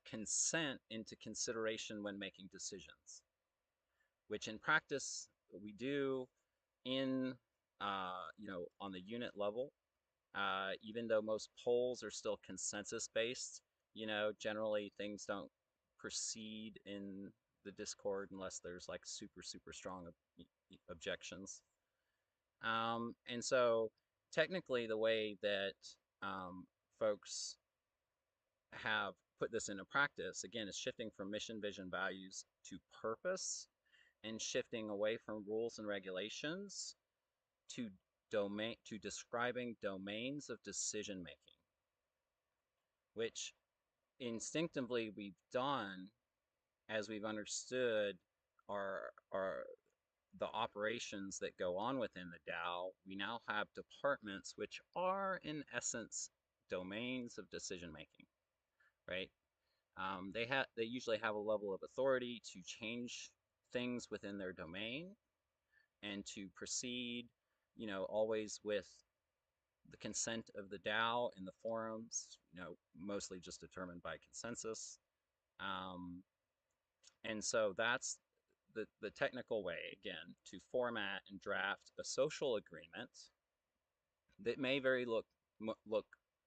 consent into consideration when making decisions, which in practice we do in, on the unit level, even though most polls are still consensus-based, generally things don't proceed in the Discord unless there's like super, super strong objections. And so technically the way that folks have put this into practice, again, is shifting from mission, vision, values to purpose, and shifting away from rules and regulations to describing domains of decision making, which instinctively we've done as we've understood our the operations that go on within the DAO. We now have departments which are in essence domains of decision making, right? They usually have a level of authority to change things within their domain and to proceed, always with the consent of the DAO in the forums, mostly just determined by consensus. And so that's the technical way, again, to format and draft a social agreement that may look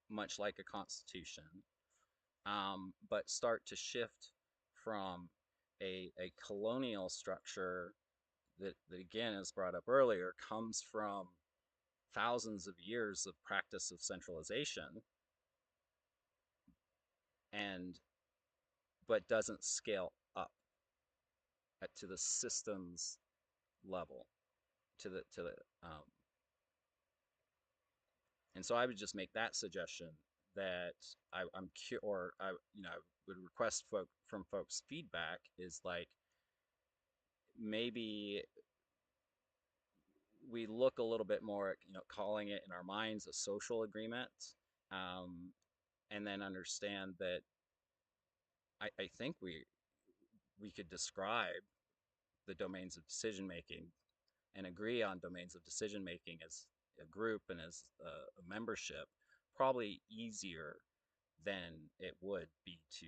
much like a constitution, but start to shift from a colonial structure that again, as brought up earlier, comes from thousands of years of practice of centralization, but doesn't scale up to the systems level, and so I would just make that suggestion that I would request from folks' feedback is like maybe we look a little bit more at calling it in our minds a social agreement, and then understand that I think we could describe the domains of decision making and agree on domains of decision making as a group and as a membership probably easier than it would be to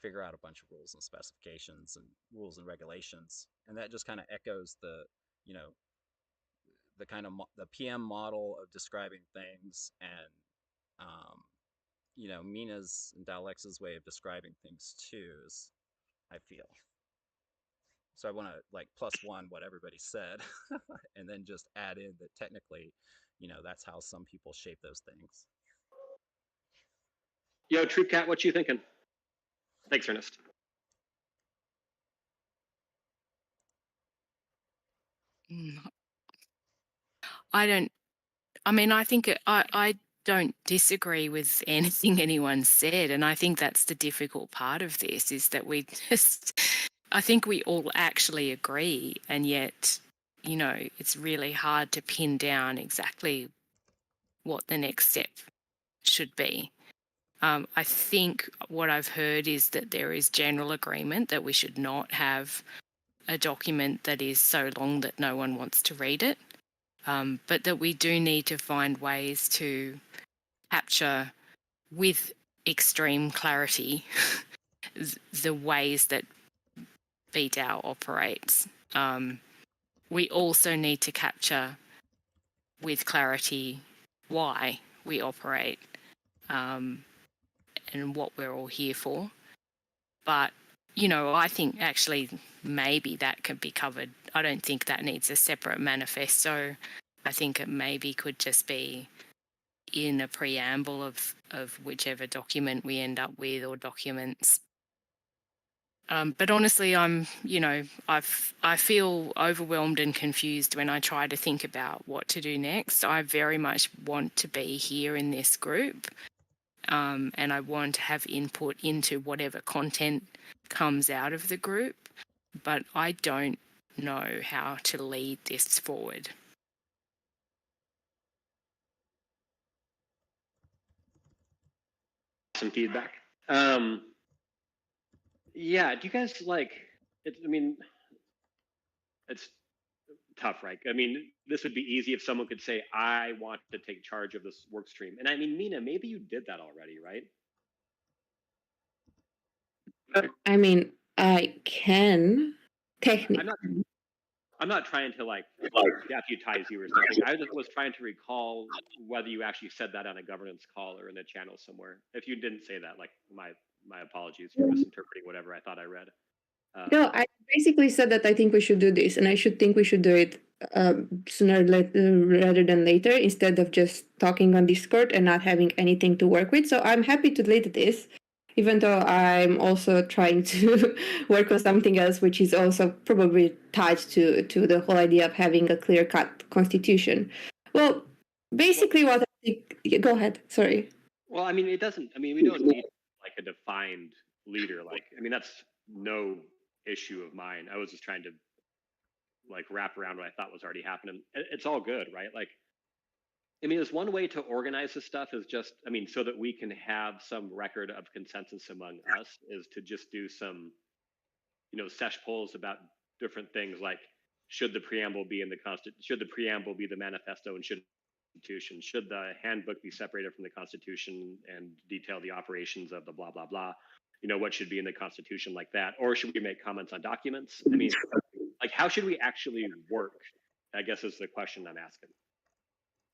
figure out a bunch of rules and specifications and rules and regulations. And that just kind of echoes the the PM model of describing things, and Mina's and Dalex's way of describing things too, is, I feel. So I want to like +1 what everybody said, and then just add in that technically, that's how some people shape those things. Yo, Troop Cat, what you thinking? Thanks, Ernest. I think I don't disagree with anything anyone said. And I think that's the difficult part of this, is that I think we all actually agree. And yet, it's really hard to pin down exactly what the next step should be. I think what I've heard is that there is general agreement that we should not have a document that is so long that no one wants to read it, but that we do need to find ways to capture with extreme clarity the ways that BDAO operates. We also need to capture with clarity why we operate and what we're all here for. But, I think actually maybe that could be covered. I don't think that needs a separate manifesto. I think it maybe could just be in a preamble of whichever document we end up with or documents. But honestly, I feel overwhelmed and confused when I try to think about what to do next. I very much want to be here in this group, and I want to have input into whatever content comes out of the group, but I don't know how to lead this forward. Some feedback. Yeah, do you guys like it? I mean, it's tough, right? I mean, this would be easy if someone could say, I want to take charge of this work stream. And I mean, Mina, maybe you did that already, right? I mean, I can technically. I'm not trying to like deputize you or something. I just was trying to recall whether you actually said that on a governance call or in a channel somewhere. If you didn't say that, like my apologies. You're misinterpreting whatever I thought I read. No, I basically said that I think we should do this, and I think we should do it sooner rather than later, instead of just talking on Discord and not having anything to work with. So I'm happy to lead this, even though I'm also trying to work on something else, which is also probably tied to the whole idea of having a clear-cut constitution. Well, basically, what I think. Go ahead. Sorry. Well, I mean, it doesn't. I mean, we don't need like a defined leader. Like, I mean, that's no issue of mine. I was just trying to like wrap around what I thought was already happening. It's all good, right? Like, I mean, there's one way to organize this stuff is just, I mean, so that we can have some record of consensus among us, is to just do some, sesh polls about different things, like should the preamble be in the should the preamble be the manifesto, and should the handbook be separated from the Constitution and detail the operations of the blah blah blah, what should be in the Constitution, like that, or should we make comments on documents? I mean, like, how should we actually work, I guess, is the question I'm asking.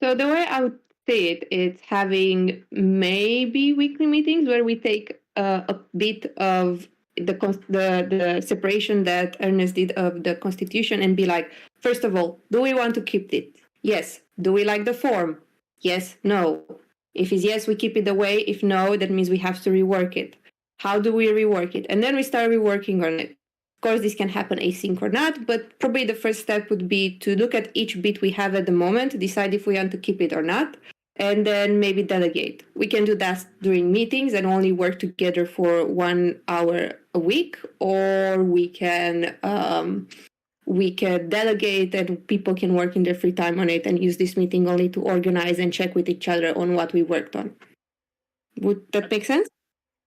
So the way I would say it is having maybe weekly meetings where we take a bit of the separation that Ernest did of the Constitution and be like, first of all, do we want to keep it? Yes. Do we like the form? Yes. No. If it's yes, we keep it the way. If no, that means we have to rework it. How do we rework it? And then we start reworking on it. Of course, this can happen async or not, but probably the first step would be to look at each bit we have at the moment, decide if we want to keep it or not, and then maybe delegate. We can do that during meetings and only work together for 1 hour a week, or we can delegate and people can work in their free time on it and use this meeting only to organize and check with each other on what we worked on. Would that make sense?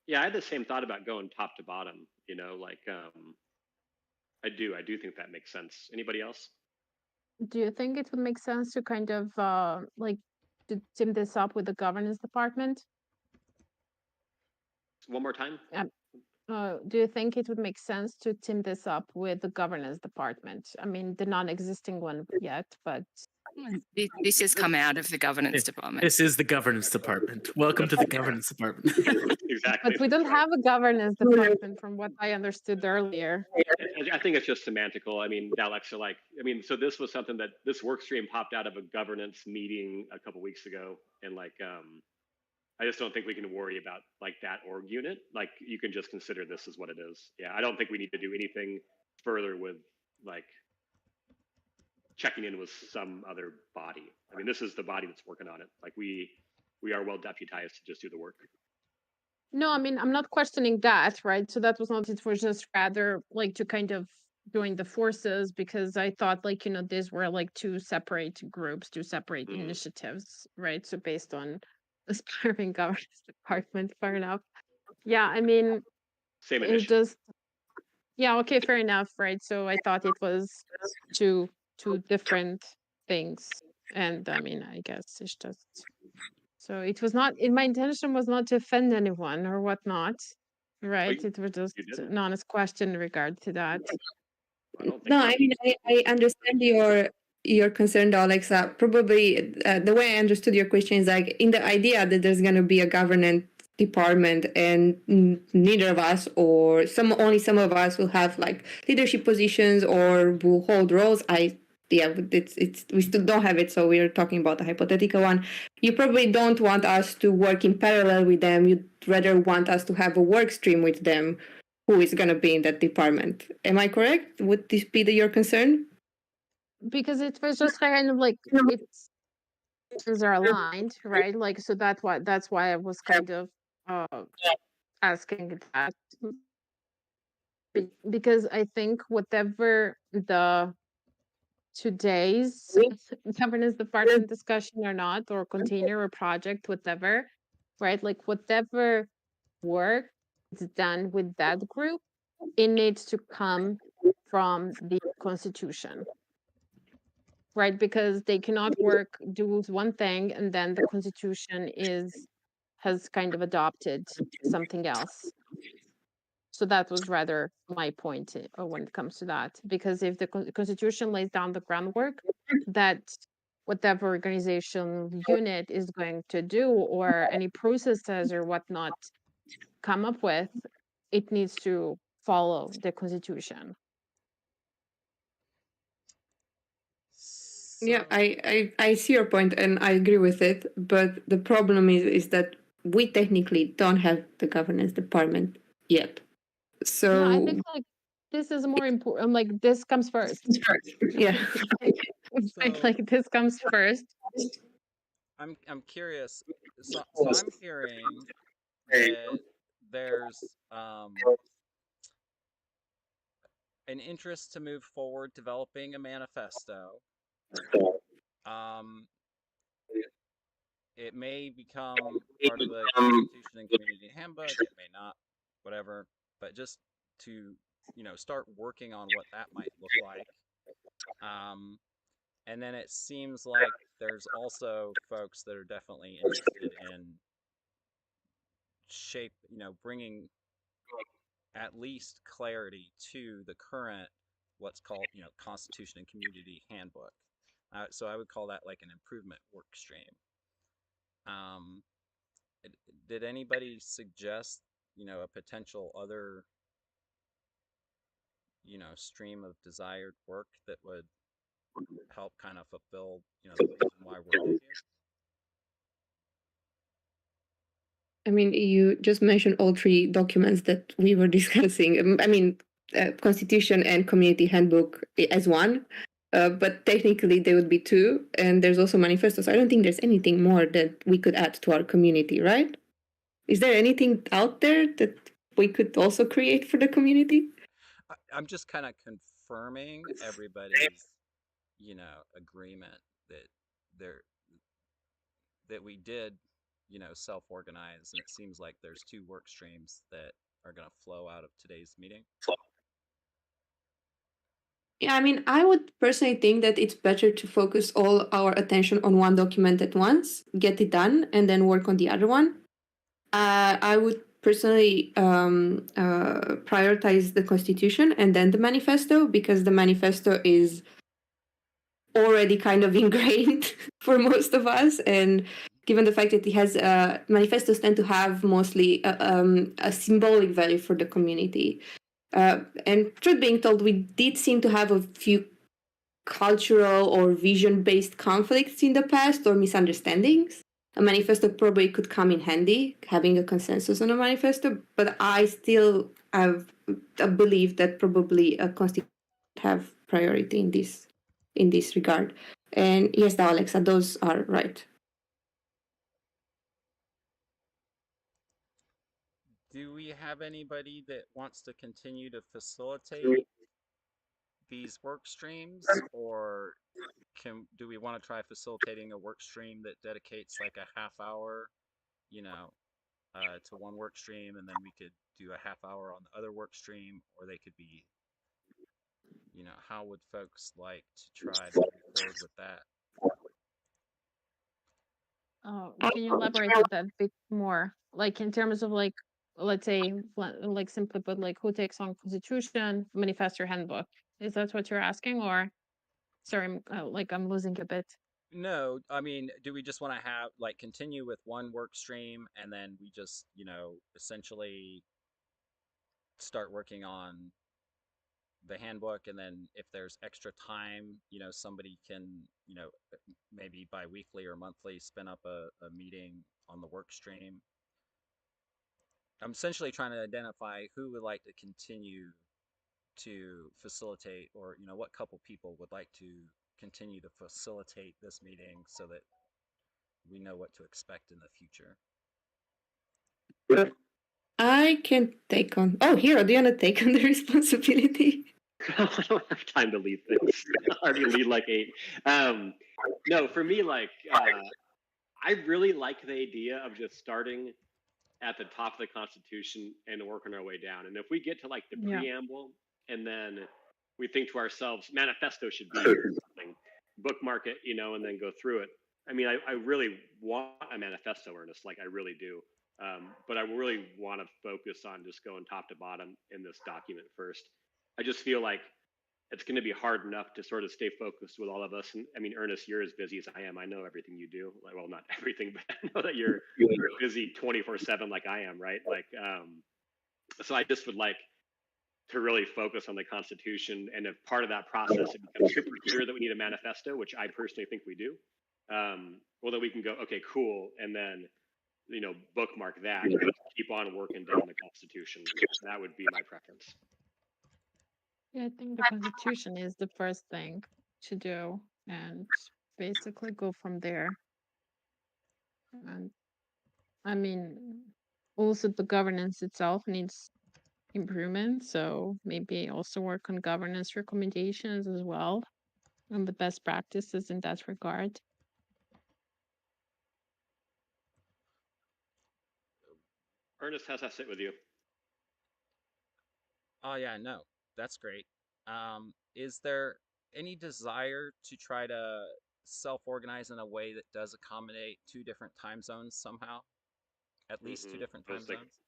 Yeah, I had the same thought about going top to bottom, like I do think that makes sense. Anybody else? Do you think it would make sense to kind of to team this up with the governance department? One more time? Do you think it would make sense to team this up with the governance department? I mean, the non-existing one yet, but this has come out of the governance department. This is the governance department. Welcome to the governance department. Exactly. But we don't have a governance department, from what I understood earlier. I think it's just semantical. I mean, Alexa, so this was something that this work stream popped out of a governance meeting a couple weeks ago, and I just don't think we can worry about like that org unit. Like, you can just consider this as what it is. Yeah, I don't think we need to do anything further with like checking in with some other body. I mean, this is the body that's working on it. Like, we are well deputized to just do the work. No, I mean, I'm not questioning that, right? So that was not, it was just rather like to kind of join the forces, because I thought these were like two separate groups, two separate initiatives, right? So based on aspiring governance department. Fair enough. Yeah, I mean, Same it initiative. just yeah, okay, fair enough, right? So I thought it was two different things, and I mean, I guess it's just so it was not. My intention was not to offend anyone or whatnot, right? you- It was just you didn't. an honest question in regard to that. I don't think No, so. I mean, I understand your concern, Alexa. Probably the way I understood your question is like in the idea that there's going to be a governance department, and neither of us or only some of us will have like leadership positions or will hold roles. It's we still don't have it, so we're talking about a hypothetical one. You probably don't want us to work in parallel with them. You'd rather want us to have a work stream with them who is going to be in that department. Am I correct? Would this be your concern? Because it was just kind of like it's things are aligned, right? Like so that's why I was kind of asking that because I think whatever the today's governance department discussion or not, or container or project, whatever, right? Like whatever work is done with that group, it needs to come from the constitution, right? Because they cannot do one thing and then the constitution has kind of adopted something else. So that was rather my point when it comes to that, because if the constitution lays down the groundwork that whatever organization unit is going to do or any processes or whatnot come up with, it needs to follow the constitution. Yeah, So, I see your point and I agree with it. But the problem is that we technically don't have the governance department yet. So Yeah, I think like this is more important. Like this comes first. yeah. Like this comes first. I'm curious. So I'm hearing that there's an interest to move forward developing a manifesto. Um, it may become part of the Constitution and Community Handbook. It may not, whatever. But just to start working on what that might look like. And then it seems like there's also folks that are definitely interested in bringing at least clarity to the current what's called Constitution and Community Handbook. So I would call that like an improvement work stream. Um, did anybody suggest a potential other stream of desired work that would help kind of fulfill the reason why we're all here? I mean, you just mentioned all three documents that we were discussing. I mean, Constitution and Community Handbook as one, but technically there would be two, and there's also manifesto. So I don't think there's anything more that we could add to our community, right? Is there anything out there that we could also create for the community? I'm just kind of confirming everybody's agreement that there that we did self-organize, and it seems like there's two work streams that are going to flow out of today's meeting. Yeah, I mean, I would personally think that it's better to focus all our attention on one document at once, get it done, and then work on the other one. I would personally prioritize the Constitution and then the manifesto, because the manifesto is already kind of ingrained for most of us. And given the fact that it has manifestos tend to have mostly a symbolic value for the community. And truth being told, we did seem to have a few cultural or vision-based conflicts in the past or misunderstandings. A manifesto probably could come in handy, having a consensus on a manifesto, but I still have a belief that probably a constitution have priority in this regard. And yes, Alexa, those are right. Do we have anybody that wants to continue to facilitate these work streams, or do we want to try facilitating a work stream that dedicates like a half hour to one work stream, and then we could do a half hour on the other work stream, or they could be, how would folks like to try to move forward with that? Can you elaborate on that a bit more? Like in terms of like, let's say, like simply put, like who takes on Constitution, Manifesto, Handbook? Is that what you're asking, or sorry, I'm losing a bit. No, I mean, do we just want to have like continue with one work stream and then we just, essentially start working on the handbook, and then if there's extra time, somebody can, maybe bi-weekly or monthly spin up a meeting on the work stream. I'm essentially trying to identify who would like to continue to facilitate, or what couple people would like to continue to facilitate this meeting so that we know what to expect in the future. I can take on. Oh, Hero, do you want to take on the responsibility? I don't have time to lead things. I already lead like 8. No, for me, I really like the idea of just starting at the top of the Constitution and working our way down. And if we get to like the preamble, and then we think to ourselves, manifesto should be something, bookmark it, and then go through it. I mean, I really want a manifesto, Ernest, like I really do. But I really want to focus on just going top to bottom in this document first. I just feel like it's going to be hard enough to sort of stay focused with all of us. And I mean, Ernest, you're as busy as I am. I know everything you do. Like, well, not everything, but I know that you're busy 24/7 like I am, right? So I just would like to really focus on the Constitution. And if part of that process it becomes super clear that we need a manifesto, which I personally think we do, well, then we can go, okay, cool. And then, bookmark that and keep on working down the Constitution. That would be my preference. Yeah, I think the Constitution is the first thing to do, and basically go from there. And I mean, also the governance itself needs improvement, so maybe also work on governance recommendations as well, and the best practices in that regard. Ernest, how's that sit with you? Oh yeah, no, that's great. Is there any desire to try to self-organize in a way that does accommodate 2 different time zones somehow? At least 2 different time zones?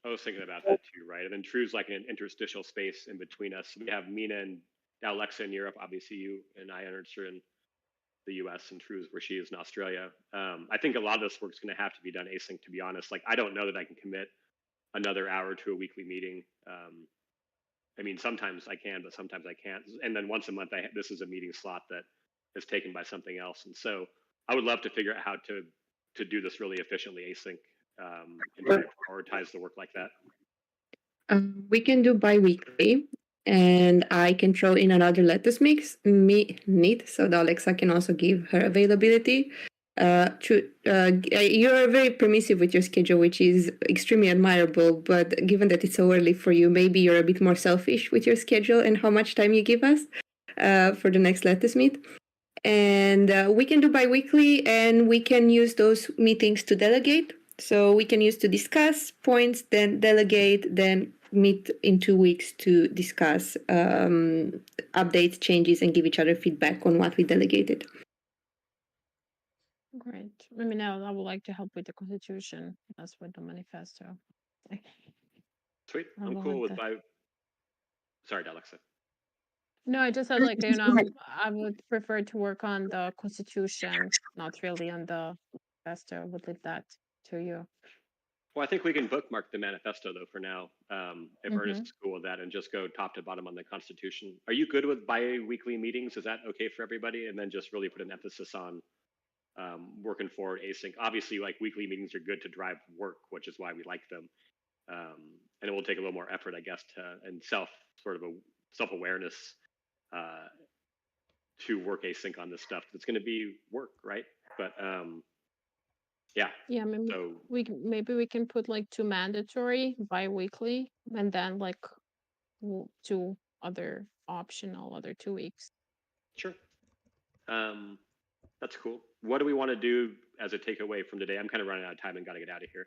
I was thinking about that too, right? And then True's like an interstitial space in between us. We have Mina and Alexa in Europe, obviously you and I are in the US, and True's where she is in Australia. I think a lot of this work's going to have to be done async, to be honest. Like, I don't know that I can commit another hour to a weekly meeting. I mean, sometimes I can, but sometimes I can't. And then once a month, this is a meeting slot that is taken by something else. And so I would love to figure out how to do this really efficiently async, and try to prioritize the work like that. We can do bi-weekly, and I can throw in another lettuce meet so that Alexa can also give her availability. You're very permissive with your schedule, which is extremely admirable, but given that it's so early for you, maybe you're a bit more selfish with your schedule and how much time you give us for the next lettuce meet. And we can do bi-weekly, and we can use those meetings to delegate. So we can use to discuss points, then delegate, then meet in 2 weeks to discuss updates, changes, and give each other feedback on what we delegated. Great. I mean, I would like to help with the Constitution as with the manifesto. Sweet. I'm cool with Sorry, Alexa. No, I just said I would prefer to work on the Constitution, not really on the manifesto. I would leave that to you. Well, I think we can bookmark the manifesto though for now, if Ernest is cool with that, and just go top to bottom on the Constitution. Are you good with bi-weekly meetings? Is that okay for everybody? And then just really put an emphasis on working forward async. Obviously, like, weekly meetings are good to drive work, which is why we like them. And it will take a little more effort, I guess, and self-awareness to work async on this stuff. It's going to be work, right? But yeah. Yeah, maybe we can put like 2 mandatory bi-weekly, and then like 2 other optional other 2 weeks. Sure. That's cool. What do we want to do as a takeaway from today? I'm kind of running out of time and got to get out of here.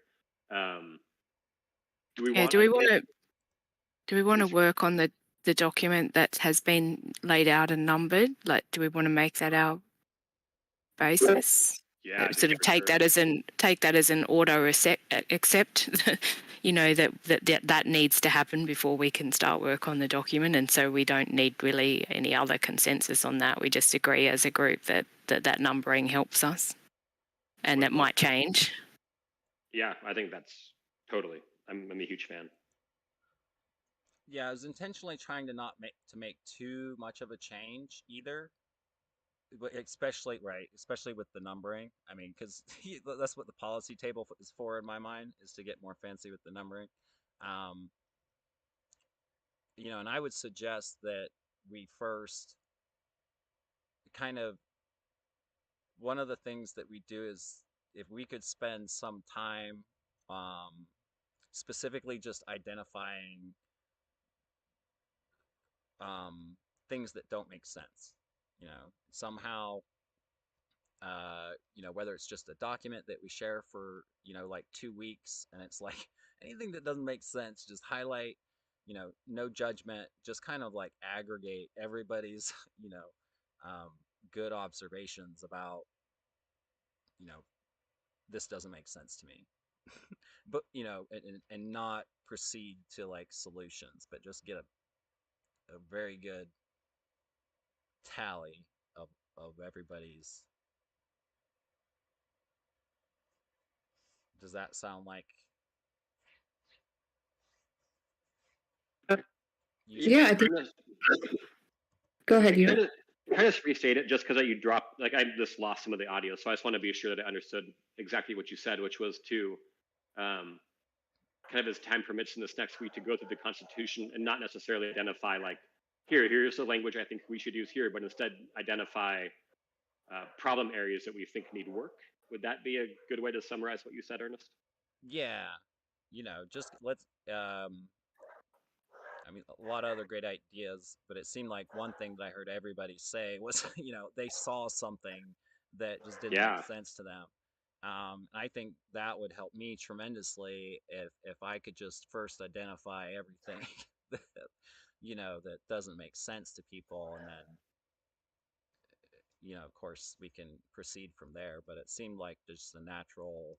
Do we Yeah, want? do we want to work on the document that has been laid out and numbered? Like, do we want to make that our basis? Yeah, Sort of take that as an auto accept. You know, that needs to happen before we can start work on the document, and so we don't need really any other consensus on that. We just agree as a group that numbering helps us, and that might change. Yeah, I think that's totally. I'm a huge fan. Yeah, I was intentionally trying to not make too much of a change either, but especially with the numbering. I mean, because that's what the policy table is for in my mind, is to get more fancy with the numbering. You know, and I would suggest that we first kind of, one of the things that we do is, if we could spend some time specifically just identifying things that don't make sense, you know, somehow, you know, whether it's just a document that we share for, you know, like 2 weeks, and it's like anything that doesn't make sense, just highlight, you know, no judgment, just kind of like aggregate everybody's, you know, good observations about, you know, this doesn't make sense to me. But, you know, and not proceed to like solutions, but just get a very good tally of everybody's. Does that sound like? Yeah, I think. Go ahead, you. Can I just restate it, just because you dropped, like, I just lost some of the audio, so I just want to be sure that I understood exactly what you said, which was to, kind of as time permits in this next week, to go through the Constitution and not necessarily identify like, here's the language I think we should use here, but instead identify problem areas that we think need work. Would that be a good way to summarize what you said, Ernest? Yeah, you know, just let's. I mean, a lot of other great ideas, but it seemed like one thing that I heard everybody say was, you know, they saw something that just didn't make sense to them. I think that would help me tremendously if I could just first identify everything that, you know, that doesn't make sense to people, and then, you know, of course, we can proceed from there. But it seemed like just a natural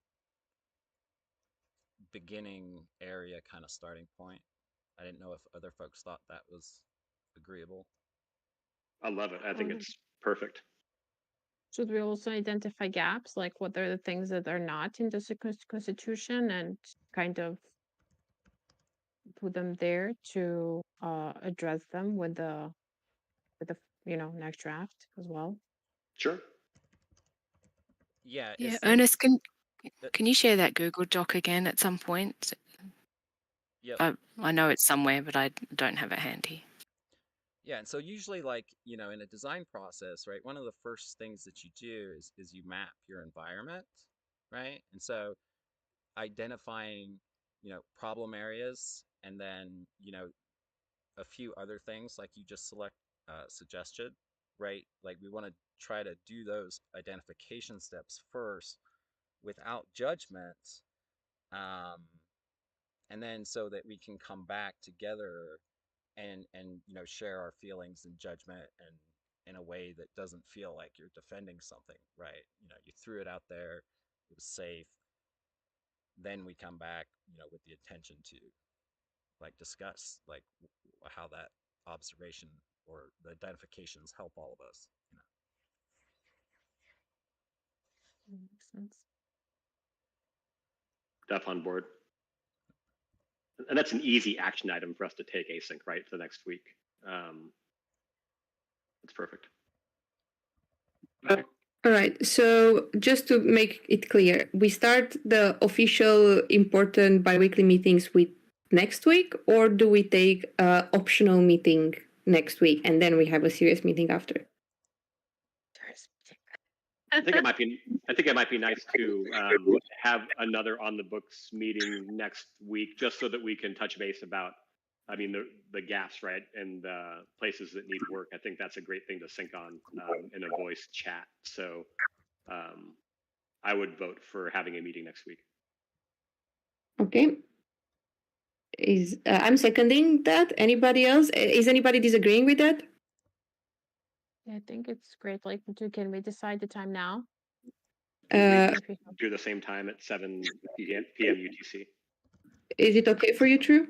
beginning area, kind of starting point. I didn't know if other folks thought that was agreeable. I love it. I think it's perfect. Should we also identify gaps, like what are the things that are not in the Constitution, and kind of put them there to address them with the you know, next draft as well? Sure. Yeah. Yeah, Ernest, can you share that Google Doc again at some point? Yep. I know it's somewhere, but I don't have it handy. Yeah, and so usually, like, you know, in a design process, right, one of the first things that you do is you map your environment, right? And so identifying, you know, problem areas, and then, you know, a few other things like you just suggested, right? Like, we want to try to do those identification steps first without judgment, and then so that we can come back together and you know, share our feelings and judgment, and in a way that doesn't feel like you're defending something, right? You know, you threw it out there, it was safe, then we come back, you know, with the intention to like discuss like how that observation or the identifications help all of us, you know. Makes sense. Def on board. And that's an easy action item for us to take async, right, for the next week. That's perfect. All right. So just to make it clear, we start the official important biweekly meetings with next week, or do we take an optional meeting next week and then we have a serious meeting after? I think it might be nice to have another on the books meeting next week, just so that we can touch base about, I mean, the gaps, right, and the places that need work. I think that's a great thing to sync on in a voice chat. So I would vote for having a meeting next week. Okay. I'm seconding that. Anybody else? Is anybody disagreeing with that? I think it's great. Like, can we decide the time now? Uh, Do the same time at 7 p.m. UTC. is it okay for you, True?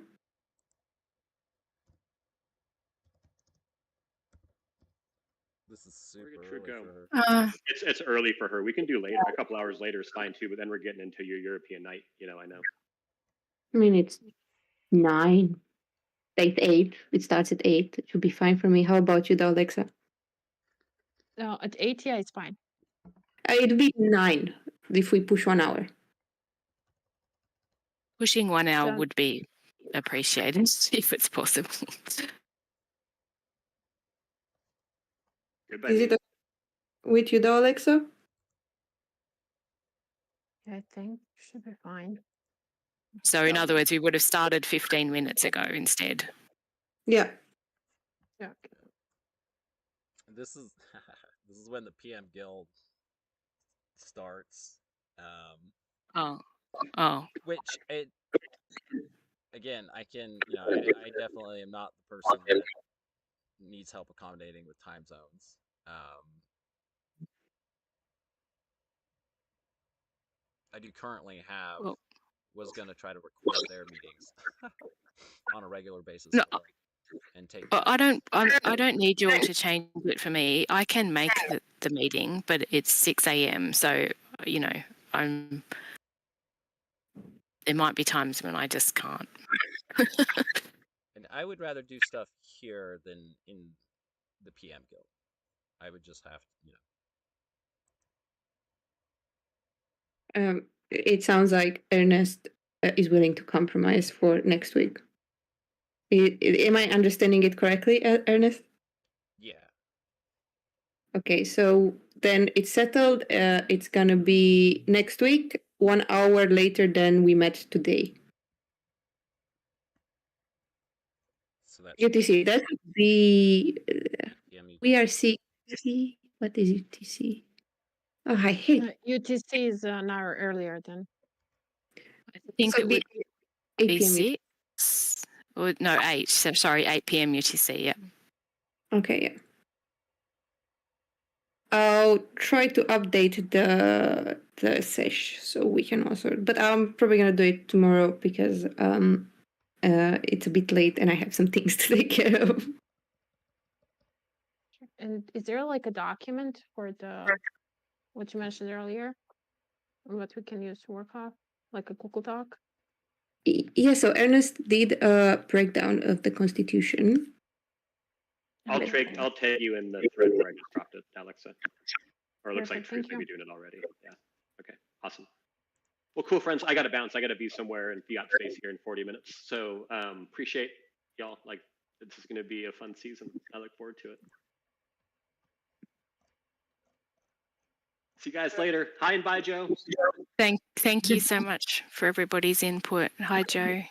This is super Where did True early go? for her. It's early for her. We can do later. A couple hours later is fine too. But then we're getting into your European night. You know, I know. I mean, it's 9. It's 8. It starts at 8. It should be fine for me. How about you, though, Alexa? No, at 8, yeah, it's fine. It'd be 9 if we push 1 hour. Pushing 1 hour So- would be appreciated if it's possible. Good by Is me. it okay with you, though, Alexa? I think should be fine. So in other words, we would have started 15 minutes ago instead. Yeah. Yeah. This is this is when the PM guild starts. Oh, Which it again, I can, you know, I definitely am not the person that needs help accommodating with time zones. I do currently have Well- was going to try to record their meetings on a regular basis No, as well, and take. But I don't need you all to change it for me. I can make the meeting, but it's 6 a.m. So, you know, there might be times when I just can't. And I would rather do stuff here than in the PM guild. I would just have to, you know. It sounds like Ernest is willing to compromise for next week. Am I understanding it correctly, Ernest? Yeah. Okay, so then it's settled. It's gonna be next week, 1 hour later than we met today. So that's UTC. That's the PM. we are C. What is UTC? Oh, I hate. UTC is an hour earlier then. I think So it would 8 be p.m. 6 or no 8. So sorry, 8 p.m. UTC. Yeah. Okay, yeah. I'll try to update the sesh so we can also. But I'm probably gonna do it tomorrow because it's a bit late and I have some things to take care of. And is there like a document for the what you mentioned earlier, or what we can use to work off, like a Google Doc? Yeah. So Ernest did a breakdown of the Constitution. I'll tag you in the thread where I just dropped it, Alexa. Or it looks like Perfect, Truth thank may be you. doing it already. Yeah. Okay. Awesome. Well, cool, friends. I got to bounce. I got to be somewhere in fiat space here in 40 minutes. So appreciate y'all. Like, this is going to be a fun season. I look forward to it. See you guys later. Hi and bye, Joe. Thank you so much for everybody's input. Hi, Joe.